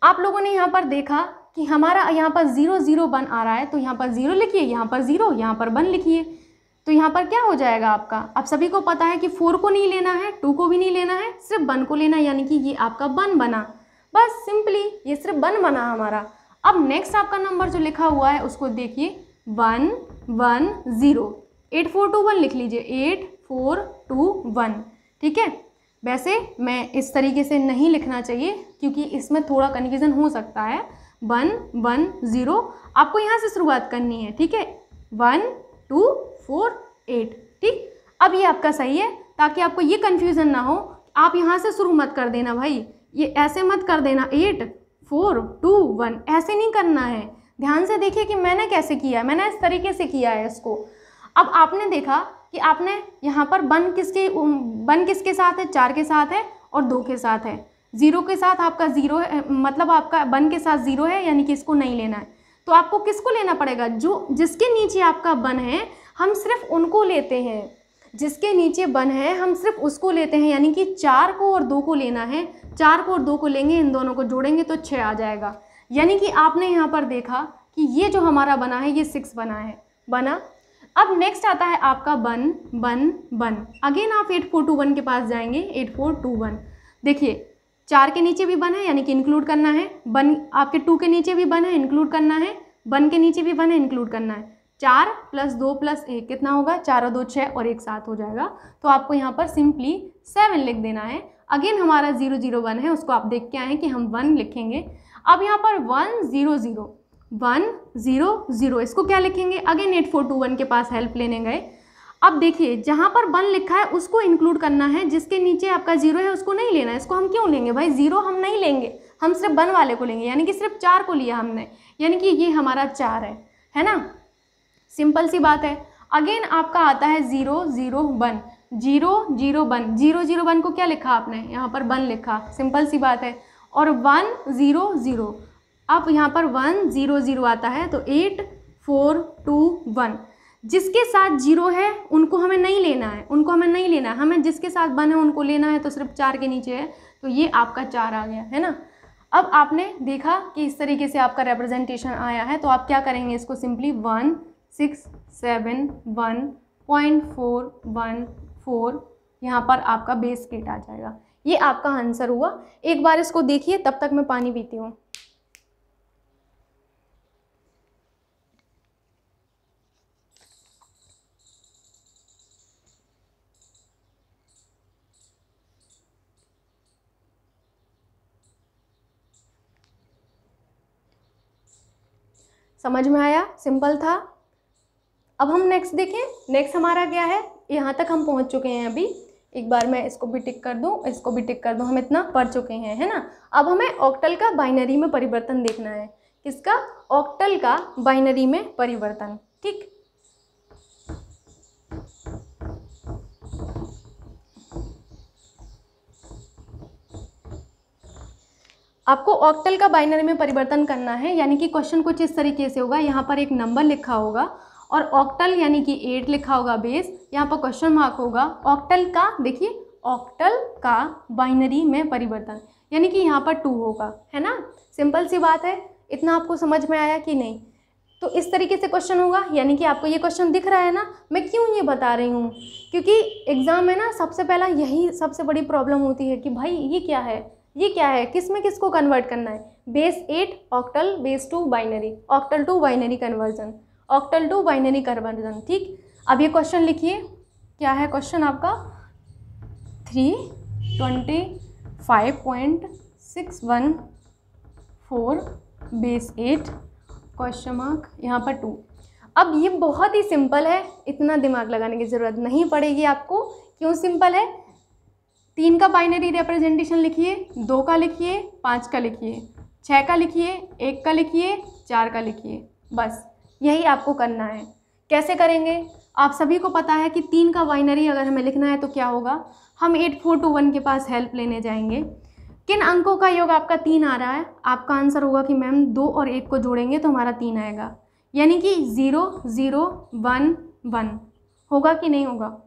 आप लोगों ने यहाँ पर देखा कि हमारा यहाँ पर 0 0 1 आ रहा है, तो यहाँ पर 0 लिखिए, यहाँ पर 0, यहाँ पर 1 लिखिए, तो यहाँ पर क्या हो जाएगा आपका। आप सभी को पता है कि 4 को नहीं लेना है, 2 को भी नहीं लेना है, सिर्फ 1 को लेना है, यानी कि ये आपका 1 बना, बस सिंपली ये सिर्फ 1 बना हमारा। अब नेक्स्ट आपका नंबर जो लिखा हुआ है उसको देखिए, 1 1 0, 8 4 2 1 लिख लीजिए, 8 4 2 1, ठीक है। वैसे मैं इस तरीके से नहीं लिखना चाहिए क्योंकि इसमें थोड़ा कन्फ्यूज़न हो सकता है। 1 1 0 आपको यहाँ से शुरुआत करनी है, ठीक है, 1 2 4 8, ठीक। अब ये आपका सही है, ताकि आपको ये कन्फ्यूज़न ना हो। आप यहाँ से शुरू मत कर देना भाई, ये ऐसे मत कर देना 8 4 2 1, ऐसे नहीं करना है। ध्यान से देखिए कि मैंने कैसे किया है, मैंने इस तरीके से किया है इसको। अब आपने देखा कि आपने यहाँ पर 1 किसके साथ है, 4 के साथ है और 2 के साथ है। 0 के साथ आपका 0 है, मतलब आपका 1 के साथ 0 है, यानी कि इसको नहीं लेना है। तो आपको किसको लेना पड़ेगा, जो जिसके नीचे आपका 1 है हम सिर्फ उनको लेते हैं, जिसके नीचे 1 है हम सिर्फ उसको लेते हैं, यानी कि 4 को और 2 को लेना है। 4 को और 2 को लेंगे, इन दोनों को जोड़ेंगे तो 6 आ जाएगा। यानी कि आपने यहाँ पर देखा कि ये जो हमारा बना है ये 6 बना। अब नेक्स्ट आता है आपका 1 1 1। अगेन आप 8 4 2 1 के पास जाएंगे, 8 4 2 1। देखिए 4 के नीचे भी 1 है, यानी कि इंक्लूड करना है। 1 आपके 2 के नीचे भी 1 है, इंक्लूड करना है। 1 के नीचे भी 1 है, इंक्लूड करना है। 4 + 2 + 1 कितना होगा, 4 और 2 6 और 1 7 हो जाएगा। तो आपको यहाँ पर सिंपली 7 लिख देना है। अगेन हमारा 0 0 1 है, उसको आप देख के आए कि हम 1 लिखेंगे। अब यहाँ पर 1 0 0 1 0 0, इसको क्या लिखेंगे, अगेन 8 4 2 1 के पास हेल्प लेने गए। अब देखिए जहाँ पर 1 लिखा है उसको इंक्लूड करना है, जिसके नीचे आपका 0 है उसको नहीं लेना है। इसको हम क्यों लेंगे भाई, 0 हम नहीं लेंगे, हम सिर्फ 1 वाले को लेंगे, यानी कि सिर्फ 4 को लिया हमने, यानी कि ये हमारा 4 है ना। सिंपल सी बात है। अगेन आपका आता है 0 0 1 0 0 1। 0 0 1 को क्या लिखा आपने, यहाँ पर 1 लिखा, सिंपल सी बात है। और 1 0 0, अब यहाँ पर 1 0 0 आता है, तो 8 4 2 1। जिसके साथ 0 है उनको हमें नहीं लेना है, हमें जिसके साथ 1 है उनको लेना है। तो सिर्फ 4 के नीचे है तो ये आपका 4 आ गया है ना। अब आपने देखा कि इस तरीके से आपका रिप्रेजेंटेशन आया है, तो आप क्या करेंगे, इसको सिंपली 1671.414 यहाँ पर आपका बेस 8 आ जाएगा। ये आपका आंसर हुआ। एक बार इसको देखिए, तब तक मैं पानी पीती हूँ। समझ में आया, सिंपल था। अब हम नेक्स्ट देखें। नेक्स्ट हमारा क्या है, यहाँ तक हम पहुँच चुके हैं अभी। एक बार मैं इसको भी टिक कर दूँ, इसको भी टिक कर दूँ, हम इतना पढ़ चुके हैं, है ना। अब हमें ऑक्टल का बाइनरी में परिवर्तन देखना है। किसका? ऑक्टल का बाइनरी में परिवर्तन। ठीक, आपको ऑक्टल का बाइनरी में परिवर्तन करना है, यानी कि क्वेश्चन कुछ इस तरीके से होगा। यहाँ पर एक नंबर लिखा होगा और ऑक्टल यानी कि 8 लिखा होगा बेस, यहाँ पर क्वेश्चन मार्क होगा। ऑक्टल का, देखिए ऑक्टल का बाइनरी में परिवर्तन, यानी कि यहाँ पर 2 होगा, है ना। सिंपल सी बात है। इतना आपको समझ में आया कि नहीं? तो इस तरीके से क्वेश्चन होगा, यानी कि आपको ये क्वेश्चन दिख रहा है ना। मैं क्यों ये बता रही हूँ, क्योंकि एग्जाम में ना सबसे पहला यही सबसे बड़ी प्रॉब्लम होती है कि भाई ये क्या है, ये क्या है, किस में किसको कन्वर्ट करना है। Base 8 octal, base 2 binary, octal to binary conversion, octal to binary conversion. ठीक, अब ये क्वेश्चन लिखिए। क्या है क्वेश्चन आपका? 325.614 बेस 8 क्वेश्चन मार्क यहाँ पर 2। अब ये बहुत ही सिंपल है, इतना दिमाग लगाने की ज़रूरत नहीं पड़ेगी आपको। क्यों सिंपल है? 3 का बाइनरी रिप्रेजेंटेशन लिखिए, 2 का लिखिए, 5 का लिखिए, 6 का लिखिए, 1 का लिखिए, 4 का लिखिए, बस यही आपको करना है। कैसे करेंगे? आप सभी को पता है कि 3 का बाइनरी अगर हमें लिखना है तो क्या होगा, हम 8421 के पास हेल्प लेने जाएंगे। किन अंकों का योग आपका 3 आ रहा है? आपका आंसर होगा कि मैम 2 और 1 को जोड़ेंगे तो हमारा 3 आएगा, यानी कि 0 0 1 1 होगा कि नहीं होगा।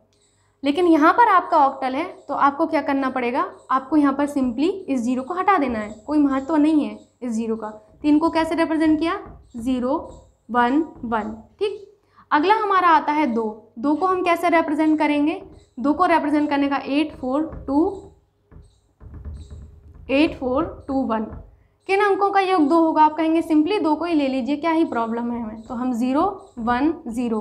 लेकिन यहाँ पर आपका ऑक्टल है तो आपको क्या करना पड़ेगा, आपको यहाँ पर सिंपली इस 0 को हटा देना है, कोई महत्व नहीं है इस 0 का। 3 को कैसे रिप्रेजेंट किया? 0 1 1। ठीक, अगला हमारा आता है 2। 2 को हम कैसे रिप्रेजेंट करेंगे? 2 को रिप्रेजेंट करने का 8 4 2 1। किन अंकों का योग 2 होगा? आप कहेंगे सिंपली 2 को ही ले लीजिए, क्या ही प्रॉब्लम है हमें। तो हम 0 1 0,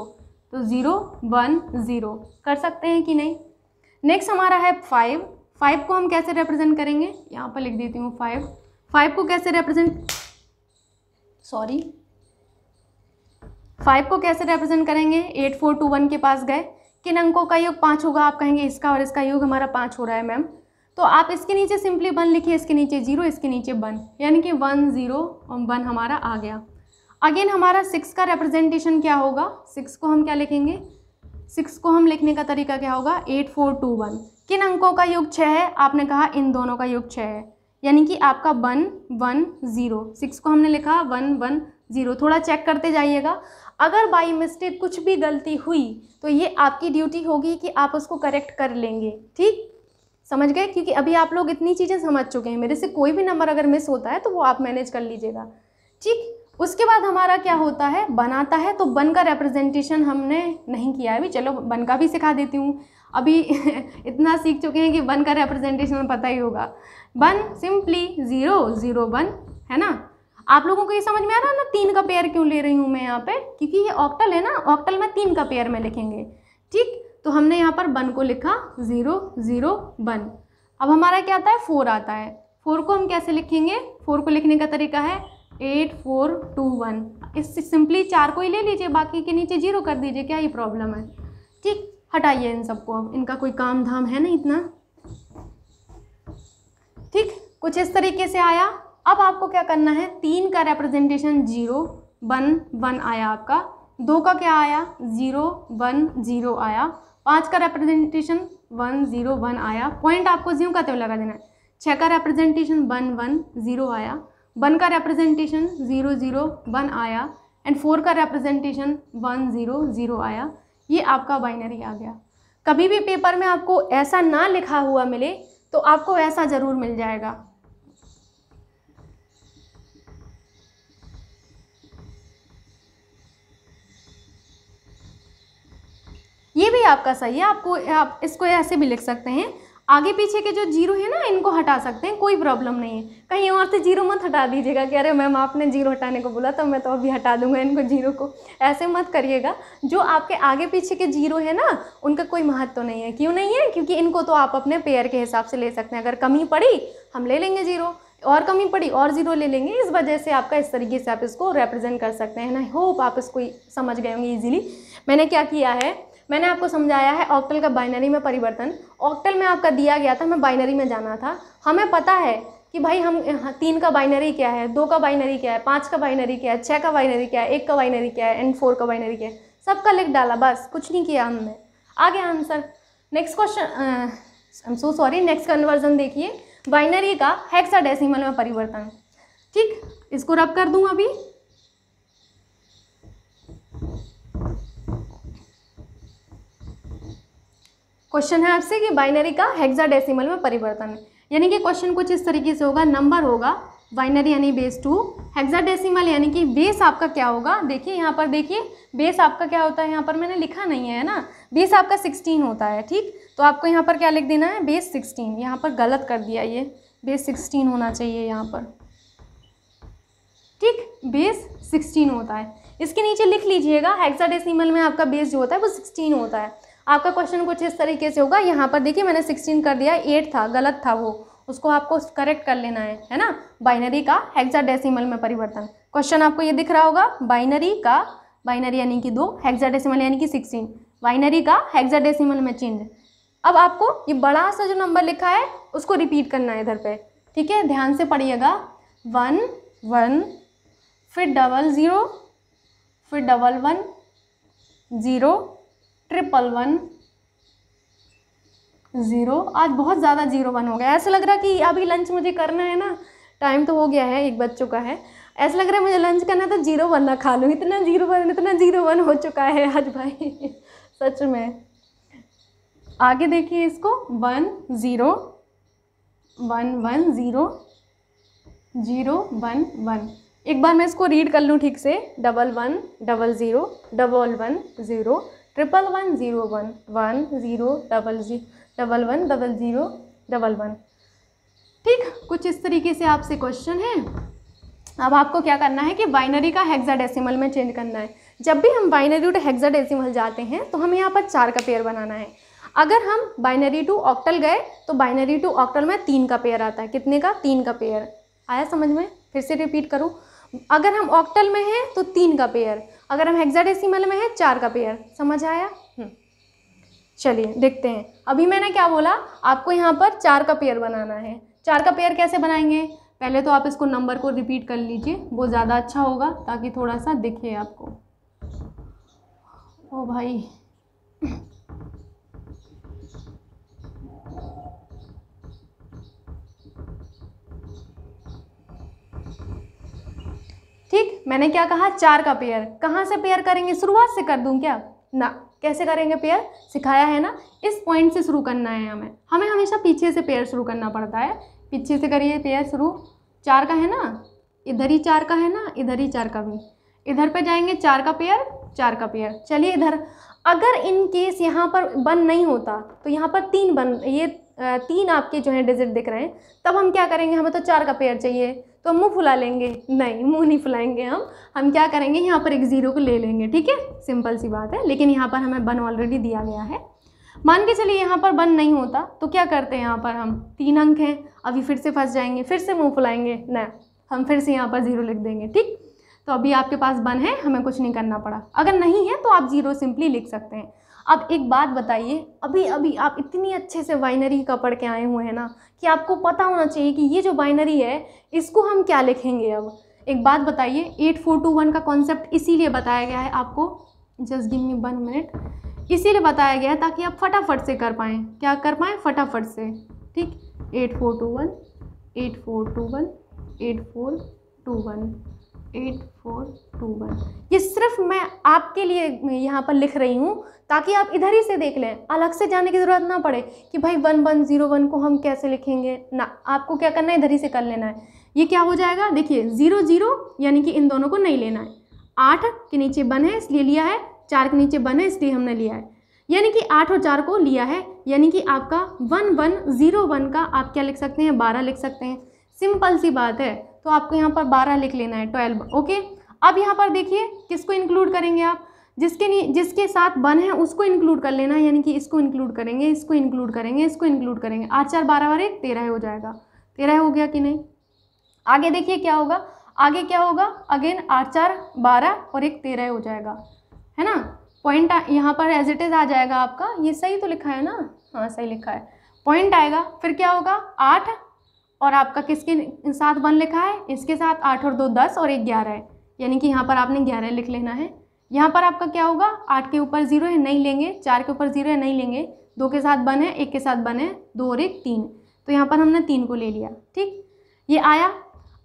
तो 0 1 0 कर सकते हैं कि नहीं। नेक्स्ट हमारा है 5। 5 को हम कैसे रिप्रेजेंट करेंगे? यहाँ पर लिख देती हूँ 5 को कैसे रिप्रेजेंट, 5 को कैसे रिप्रेजेंट करेंगे? 8 4 2 1 के पास गए। किन अंकों का योग 5 होगा? आप कहेंगे इसका और इसका योग हमारा 5 हो रहा है मैम, तो आप इसके नीचे सिंपली 1 लिखिए, इसके नीचे 0, इसके नीचे 1, यानी कि 1 0 और 1 हमारा आ गया। अगेन हमारा 6 का रिप्रेजेंटेशन क्या होगा? 6 को हम क्या लिखेंगे? 6 को हम लिखने का तरीका क्या होगा? 8 4 2 1। किन अंकों का योग 6 है? आपने कहा इन दोनों का योग 6 है, यानी कि आपका 1 1 0। 6 को हमने लिखा 1 1 0। थोड़ा चेक करते जाइएगा, अगर बाई मिस्टेक कुछ भी गलती हुई तो ये आपकी ड्यूटी होगी कि आप उसको करेक्ट कर लेंगे। ठीक, समझ गए? क्योंकि अभी आप लोग इतनी चीज़ें समझ चुके हैं, मेरे से कोई भी नंबर अगर मिस होता है तो वो आप मैनेज कर लीजिएगा। ठीक, उसके बाद हमारा क्या होता है? 1 आता है, तो 1 का रिप्रेजेंटेशन हमने नहीं किया है अभी, चलो 1 का भी सिखा देती हूँ। अभी इतना सीख चुके हैं कि 1 का रिप्रेजेंटेशन पता ही होगा। 1 सिंपली 0 0 1, है ना। आप लोगों को ये समझ में आ रहा है ना 3 का पेयर क्यों ले रही हूँ मैं यहाँ पे? क्योंकि ये ऑक्टल है ना, ऑक्टल में 3 का पेयर में लिखेंगे। ठीक, तो हमने यहाँ पर 1 को लिखा 0 0 1। अब हमारा क्या आता है? 4 आता है। 4 को हम कैसे लिखेंगे? 4 को लिखने का तरीका है 8 4 2 1। इस सिंपली 4 को ही ले लीजिए, बाकी के नीचे 0 कर दीजिए, क्या ही प्रॉब्लम है। ठीक, हटाइए इन सबको, अब इनका कोई काम धाम है नहीं इतना। ठीक, कुछ इस तरीके से आया। अब आपको क्या करना है? 3 का रिप्रेजेंटेशन 0 1 1 आया आपका। 2 का क्या आया? 0 1 0 आया। 5 का रिप्रेजेंटेशन 1 0 1 आया, पॉइंट आपको ज्यों का त्यों लगा देना है। 6 का रिप्रेजेंटेशन 1 1 0 आया। 1 का रिप्रेजेंटेशन 0 0 1 आया एंड 4 का रिप्रेजेंटेशन 1 0 0 आया। ये आपका बाइनरी आ गया। कभी भी पेपर में आपको ऐसा ना लिखा हुआ मिले तो आपको ऐसा ज़रूर मिल जाएगा। ये भी आपका सही है, आप इसको ऐसे भी लिख सकते हैं, आगे पीछे के जो जीरो है ना इनको हटा सकते हैं, कोई प्रॉब्लम नहीं है। कहीं और से जीरो मत हटा दीजिएगा कि अरे मैम आपने जीरो हटाने को बोला तो मैं तो अभी हटा दूंगा इनको जीरो को, ऐसे मत करिएगा। जो आपके आगे पीछे के जीरो है ना उनका कोई महत्व नहीं है। क्यों नहीं है? क्योंकि इनको तो आप अपने पेयर के हिसाब से ले सकते हैं। अगर कमी पड़ी हम ले लेंगे जीरो, और कमी पड़ी और जीरो ले लेंगे। इस वजह से आपका इस तरीके से आप इसको रिप्रेजेंट कर सकते हैं ना। होप आप इसको समझ गए होंगे ईजिली। मैंने क्या किया है, मैंने आपको समझाया है ऑक्टल का बाइनरी में परिवर्तन। ऑक्टल में आपका दिया गया था, मैं बाइनरी में जाना था। हमें पता है कि भाई हम 3 का बाइनरी क्या है, 2 का बाइनरी क्या है, 5 का बाइनरी क्या है, 6 का बाइनरी क्या है, 1 का बाइनरी क्या है एंड 4 का बाइनरी क्या है, सबका लिख डाला, बस कुछ नहीं किया हमने। आ गया answer. Next question, I am so sorry, next conversion देखिए, बाइनरी का हेक्साडेसिमल में परिवर्तन। ठीक, इसको रब कर दूं अभी। क्वेश्चन है आपसे कि बाइनरी का हेक्साडेसिमल में परिवर्तन, यानी कि क्वेश्चन कुछ इस तरीके से होगा। नंबर होगा बाइनरी यानी बेस 2, हेक्साडेसिमल यानी कि बेस आपका क्या होगा। देखिए यहाँ पर, देखिए बेस आपका क्या होता है, यहाँ पर मैंने लिखा नहीं है ना, बेस आपका 16 होता है। ठीक, तो आपको यहाँ पर क्या लिख देना है, बेस 16। यहाँ पर गलत कर दिया, ये बेस 16 होना चाहिए यहाँ पर। ठीक, बेस 16 होता है। इसके नीचे लिख लीजिएगा, हेक्साडेसिमल में आपका बेस जो होता है वो 16 होता है। आपका क्वेश्चन कुछ इस तरीके से होगा। यहाँ पर देखिए मैंने 16 कर दिया, 8 था, गलत था वो, उसको आपको करेक्ट कर लेना है ना। बाइनरी का हेक्साडेसिमल में परिवर्तन, क्वेश्चन आपको ये दिख रहा होगा। बाइनरी का, बाइनरी यानी कि 2, हेक्साडेसिमल यानी कि 16, बाइनरी का हेक्साडेसिमल में चेंज। अब आपको ये बड़ा सा जो नंबर लिखा है उसको रिपीट करना है इधर पे। ठीक है, ध्यान से पढ़िएगा। 1 1, फिर 00, फिर 11, 0, 111, 0। आज बहुत ज़्यादा 01 हो गया। ऐसा लग रहा है कि अभी लंच मुझे करना है ना, टाइम तो हो गया है, 1 बज चुका है। ऐसा लग रहा है मुझे लंच करना तो 01 ना खा लूँ, इतना 01 हो चुका है आज भाई सच में। आगे देखिए इसको, 1 0 1 1 0 0 1 1। एक बार मैं इसको रीड कर लूँ ठीक से, 11 00 11 0 111 01 1 0 11 00 11। ठीक, कुछ इस तरीके से आपसे क्वेश्चन है। अब आपको क्या करना है कि बाइनरी का हेक्साडेसिमल में चेंज करना है। जब भी हम बाइनरी टू हेक्साडेसिमल जाते हैं तो हमें यहाँ पर 4 का पेयर बनाना है। अगर हम बाइनरी टू ऑक्टल गए तो बाइनरी टू ऑक्टल में 3 का पेयर आता है। कितने का? 3 का पेयर। आया समझ में? फिर से रिपीट करूँ, अगर हम ऑक्टल में हैं तो 3 का पेयर, अगर हम हेक्साडेसिमल में हैं 4 का पेयर। समझ आया? चलिए देखते हैं। अभी मैंने क्या बोला, आपको यहाँ पर 4 का पेयर बनाना है। 4 का पेयर कैसे बनाएंगे? पहले तो आप इसको नंबर को रिपीट कर लीजिए, वो ज़्यादा अच्छा होगा ताकि थोड़ा सा दिखे आपको। ओ भाई ठीक, मैंने क्या कहा, 4 का पेयर। कहाँ से पेयर करेंगे? शुरुआत से कर दूं क्या? ना, कैसे करेंगे पेयर? सिखाया है ना, इस पॉइंट से शुरू करना है हमें हमेशा पीछे से पेयर शुरू करना पड़ता है। पीछे से करिए पेयर शुरू। 4 का है ना, इधर ही 4 का है ना, इधर ही 4 का भी, इधर पे जाएंगे 4 का पेयर 4 का पेयर। चलिए इधर, अगर इन केस यहाँ पर 1 नहीं होता तो यहाँ पर 3 बन, ये 3 आपके जो है डिजिट दिख रहे हैं, तब हम क्या करेंगे, हमें तो 4 का पेयर चाहिए, तो मुंह फुला लेंगे? नहीं, मुंह नहीं फुलाएंगे हम क्या करेंगे, यहाँ पर एक 0 को ले लेंगे। ठीक है, सिंपल सी बात है। लेकिन यहाँ पर हमें 1 ऑलरेडी दिया गया है। मान के चलिए यहाँ पर 1 नहीं होता तो क्या करते हैं, यहाँ पर हम 3 अंक हैं, अभी फिर से फंस जाएंगे, फिर से मुंह फुलाएंगे ना, हम फिर से यहाँ पर 0 लिख देंगे। ठीक, तो अभी आपके पास 1 है, हमें कुछ नहीं करना पड़ा। अगर नहीं है तो आप 0 सिंपली लिख सकते हैं। अब एक बात बताइए, अभी आप इतनी अच्छे से बाइनरी का पढ़ के आए हुए हैं ना कि आपको पता होना चाहिए कि ये जो बाइनरी है इसको हम क्या लिखेंगे। अब एक बात बताइए, 8421 का कॉन्सेप्ट इसीलिए बताया गया है आपको, जस्ट गिव मी 1 मिनट, इसीलिए बताया गया है ताकि आप फटाफट से कर पाएँ। क्या कर पाएँ? फटाफट से। ठीक, 8421 8421 8421 8421। ये सिर्फ मैं आपके लिए यहाँ पर लिख रही हूँ ताकि आप इधर ही से देख लें, अलग से जाने की ज़रूरत ना पड़े कि भाई 1101 को हम कैसे लिखेंगे ना। आपको क्या करना है, इधर ही से कर लेना है। ये क्या हो जाएगा, देखिए 00 यानी कि इन दोनों को नहीं लेना है। 8 के नीचे 1 है इसलिए लिया है, 4 के नीचे 1 है इसलिए हमने लिया है, यानी कि 8 और 4 को लिया है, यानी कि आपका 1101 का आप क्या लिख सकते हैं, 12 लिख सकते हैं। सिंपल सी बात है, तो आपको यहाँ पर 12 लिख लेना है, 12। ओके, अब यहाँ पर देखिए किसको इंक्लूड करेंगे आप, जिसके साथ 1 है उसको इंक्लूड कर लेना है, यानी कि इसको इंक्लूड करेंगे, इसको इंक्लूड करेंगे, इसको इंक्लूड करेंगे। 8 4 12 और 1 13 हो जाएगा। 13 हो गया कि नहीं। आगे देखिए क्या होगा, आगे क्या होगा, अगेन 8 4 12 और 1 13 हो जाएगा, है ना। पॉइंट यहाँ पर एज इट इज़ आ जाएगा आपका, ये सही तो लिखा है ना, हाँ सही लिखा है। पॉइंट आएगा, फिर क्या होगा 8 और आपका किसके साथ 1 लिखा है, इसके साथ 8 और 2 10 और 1 11 है, यानी कि यहाँ पर आपने 11 लिख लेना है। यहाँ पर आपका क्या होगा, 8 के ऊपर 0 है नहीं लेंगे, 4 के ऊपर 0 है नहीं लेंगे, 2 के साथ 1 है, 1 के साथ 1 है, 2 और 1 3, तो यहाँ पर हमने 3 को ले लिया। ठीक, ये आया।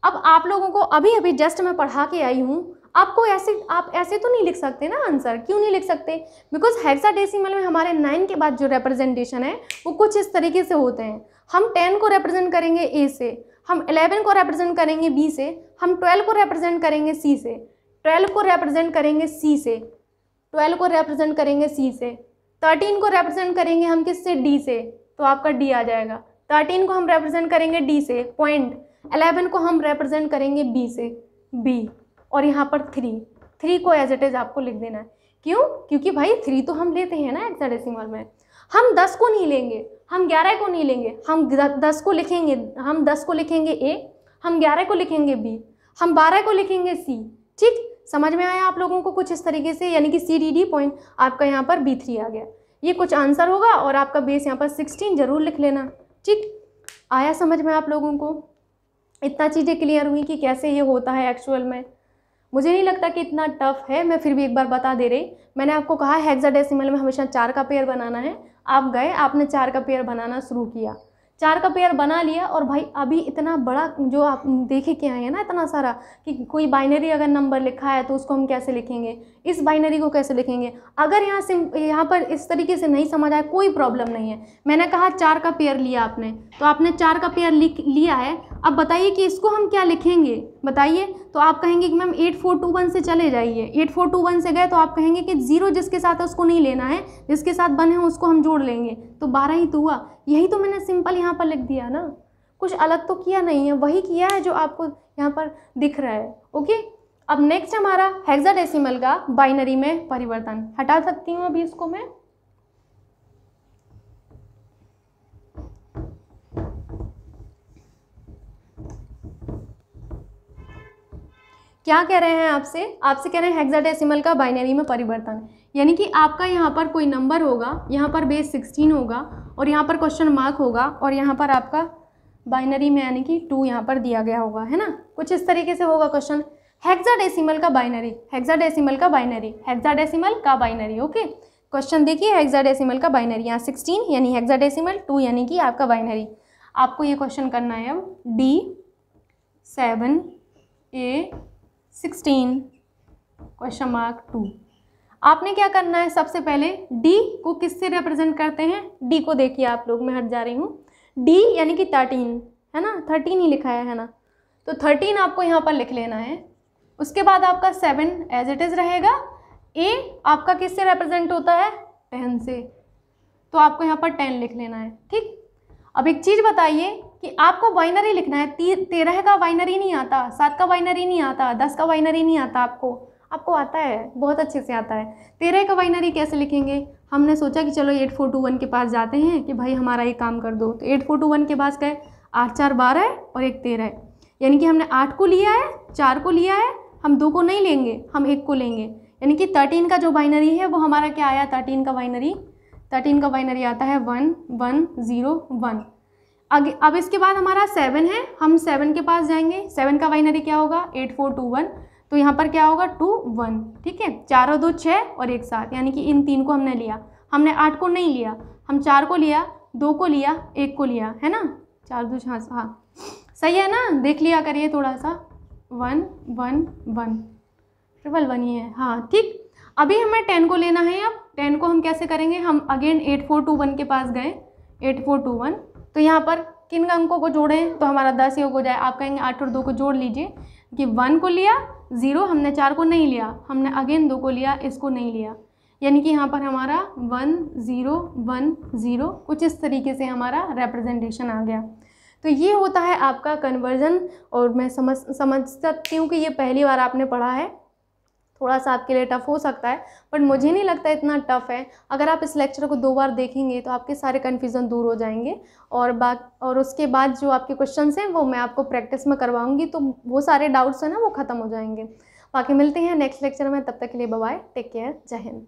अब आप लोगों को अभी अभी जस्ट मैं पढ़ा के आई हूँ, आपको आप ऐसे तो नहीं लिख सकते ना आंसर। क्यों नहीं लिख सकते, बिकॉज हेक्साडेसिमल में हमारे 9 के बाद जो रिप्रेजेंटेशन है वो कुछ इस तरीके से होते हैं। हम 10 को रिप्रेजेंट करेंगे ए से, हम 11 को रिप्रेजेंट करेंगे बी से, हम 12 को रिप्रेजेंट करेंगे सी से, 12 को रिप्रेजेंट करेंगे सी से, 12 को रिप्रेजेंट करेंगे सी से, 13 को रिप्रेजेंट करेंगे हम किससे, डी से, तो आपका डी आ जाएगा। 13 को हम रिप्रेजेंट करेंगे डी से, पॉइंट। 11 को हम रिप्रेजेंट करेंगे बी से, बी। और यहाँ पर 3 को एज इट इज़ आपको लिख देना है। क्यों, क्योंकि भाई 3 तो हम लेते हैं ना हेक्साडेसिमल में। हम 10 को नहीं लेंगे, हम 11 को नहीं लेंगे, हम 10 को लिखेंगे, हम 10 को लिखेंगे ए, हम 11 को लिखेंगे बी, हम 12 को लिखेंगे सी। ठीक, समझ में आया आप लोगों को कुछ इस तरीके से, यानी कि सी डी डी पॉइंट आपका यहाँ पर B3 आ गया। ये कुछ आंसर होगा और आपका बेस यहाँ पर 16 जरूर लिख लेना। ठीक, आया समझ में आप लोगों को, इतना चीज़ें क्लियर हुई कि कैसे ये होता है एक्चुअल में। मुझे नहीं लगता कि इतना टफ है, मैं फिर भी एक बार बता दे रही। मैंने आपको कहा हेक्साडेसिमल में हमेशा 4 का पेयर बनाना है। आप गए, आपने 4 का पेयर बनाना शुरू किया, 4 का पेयर बना लिया, और भाई अभी इतना बड़ा जो आप देखे के आए हैं ना, इतना सारा कि कोई बाइनरी अगर नंबर लिखा है तो उसको हम कैसे लिखेंगे, इस बाइनरी को कैसे लिखेंगे। अगर यहाँ पर इस तरीके से नहीं समझ आए कोई प्रॉब्लम नहीं है। मैंने कहा 4 का पेयर लिया आपने, तो आपने 4 का पेयर लिया है। अब बताइए कि इसको हम क्या लिखेंगे, बताइए। तो आप कहेंगे कि मैम 8421 से चले जाइए। 8421 से गए तो आप कहेंगे कि 0 जिसके साथ है उसको नहीं लेना है, जिसके साथ 1 है उसको हम जोड़ लेंगे, तो 12 ही तो हुआ। यही तो मैंने सिंपल यहाँ पर लिख दिया ना, कुछ अलग तो किया नहीं है, वही किया है जो आपको यहाँ पर दिख रहा है। ओके, अब नेक्स्ट हमारा हेक्साडेसिमल का बाइनरी में परिवर्तन। हटा सकती हूँ अभी इसको मैं। क्या कह रहे हैं आपसे कह रहे हैं हेक्साडेसिमल का बाइनरी में परिवर्तन, यानी कि आपका यहाँ पर कोई नंबर होगा, यहाँ पर बेस 16 होगा और यहाँ पर क्वेश्चन मार्क होगा और यहाँ पर आपका बाइनरी में यानी कि 2 यहाँ पर दिया गया होगा, है ना। कुछ इस तरीके से होगा क्वेश्चन। हेक्साडेसिमल का बाइनरी, हेक्साडेसिमल का बाइनरी, हेक्साडेसिमल का बाइनरी। ओके, क्वेश्चन देखिए, हेक्साडेसिमल का बाइनरी, यहाँ 16 यानी हेक्साडेसिमल, 2 यानी कि आपका बाइनरी। आपको ये क्वेश्चन करना है अब D7A16 क्वेश्चन मार्क 2। आपने क्या करना है, सबसे पहले D को किससे रिप्रेजेंट करते हैं, D को देखिए आप लोग, मैं हट जा रही हूँ। D यानी कि 13 है ना, 13 ही लिखा है ना, तो 13 आपको यहाँ पर लिख लेना है। उसके बाद आपका 7 एज इट इज़ रहेगा। A आपका किससे रिप्रेजेंट होता है, 10 से, तो आपको यहाँ पर 10 लिख लेना है। ठीक, अब एक चीज़ बताइए कि आपको बाइनरी लिखना है, 13 का बाइनरी नहीं आता, 7 का बाइनरी नहीं आता, 10 का बाइनरी नहीं आता आपको आता है, बहुत अच्छे से आता है। 13 का बाइनरी कैसे लिखेंगे, हमने सोचा कि चलो 8421 के पास जाते हैं कि भाई हमारा ये काम कर दो। तो 8421 के पास गए, 8 4 12 है और 1 13 है, यानी कि हमने 8 को लिया है, 4 को लिया है, हम 2 को नहीं लेंगे, हम 1 को लेंगे, यानी कि 13 का जो बाइनरी है वो हमारा क्या आया, 13 का बाइनरी आता है 1 1 0 1। अब इसके बाद हमारा 7 है, हम 7 के पास जाएंगे। 7 का बाइनरी क्या होगा, 8421, तो यहाँ पर क्या होगा 2 1। ठीक है, 4 और 2 6 और 1 7, यानी कि इन 3 को हमने लिया। हमने 8 को नहीं लिया, हम 4 को लिया, 2 को लिया, 1 को लिया, है ना। 4 2 6, हाँ सही है ना, देख लिया करिए थोड़ा सा, 1 1 1 ट्रिपल 1 ही है, हाँ ठीक। अभी हमें 10 को लेना है। अब 10 को हम कैसे करेंगे, हम अगेन 8421 के पास गए, 8421। तो यहाँ पर किन अंकों को जोड़ें, तो हमारा 10 योग हो जाए। आप कहेंगे 8 और 2 को जोड़ लीजिए कि 1 को लिया 0, हमने 4 को नहीं लिया, हमने अगेन 2 को लिया, इसको नहीं लिया, यानी कि यहाँ पर हमारा 1 0 1 0 कुछ इस तरीके से हमारा रिप्रेजेंटेशन आ गया। तो ये होता है आपका कन्वर्जन। और मैं समझ सकती हूँ कि ये पहली बार आपने पढ़ा है, थोड़ा सा आपके लिए टफ हो सकता है, बट मुझे नहीं लगता इतना टफ है। अगर आप इस लेक्चर को 2 बार देखेंगे तो आपके सारे कन्फ्यूज़न दूर हो जाएंगे। और उसके बाद जो आपके क्वेश्चंस हैं वो मैं आपको प्रैक्टिस में करवाऊंगी, तो वो सारे डाउट्स हैं ना वो ख़त्म हो जाएंगे। बाकी मिलते हैं नेक्स्ट लेक्चर में, तब तक के लिए बाय बाय, टेक केयर, जय हिंद।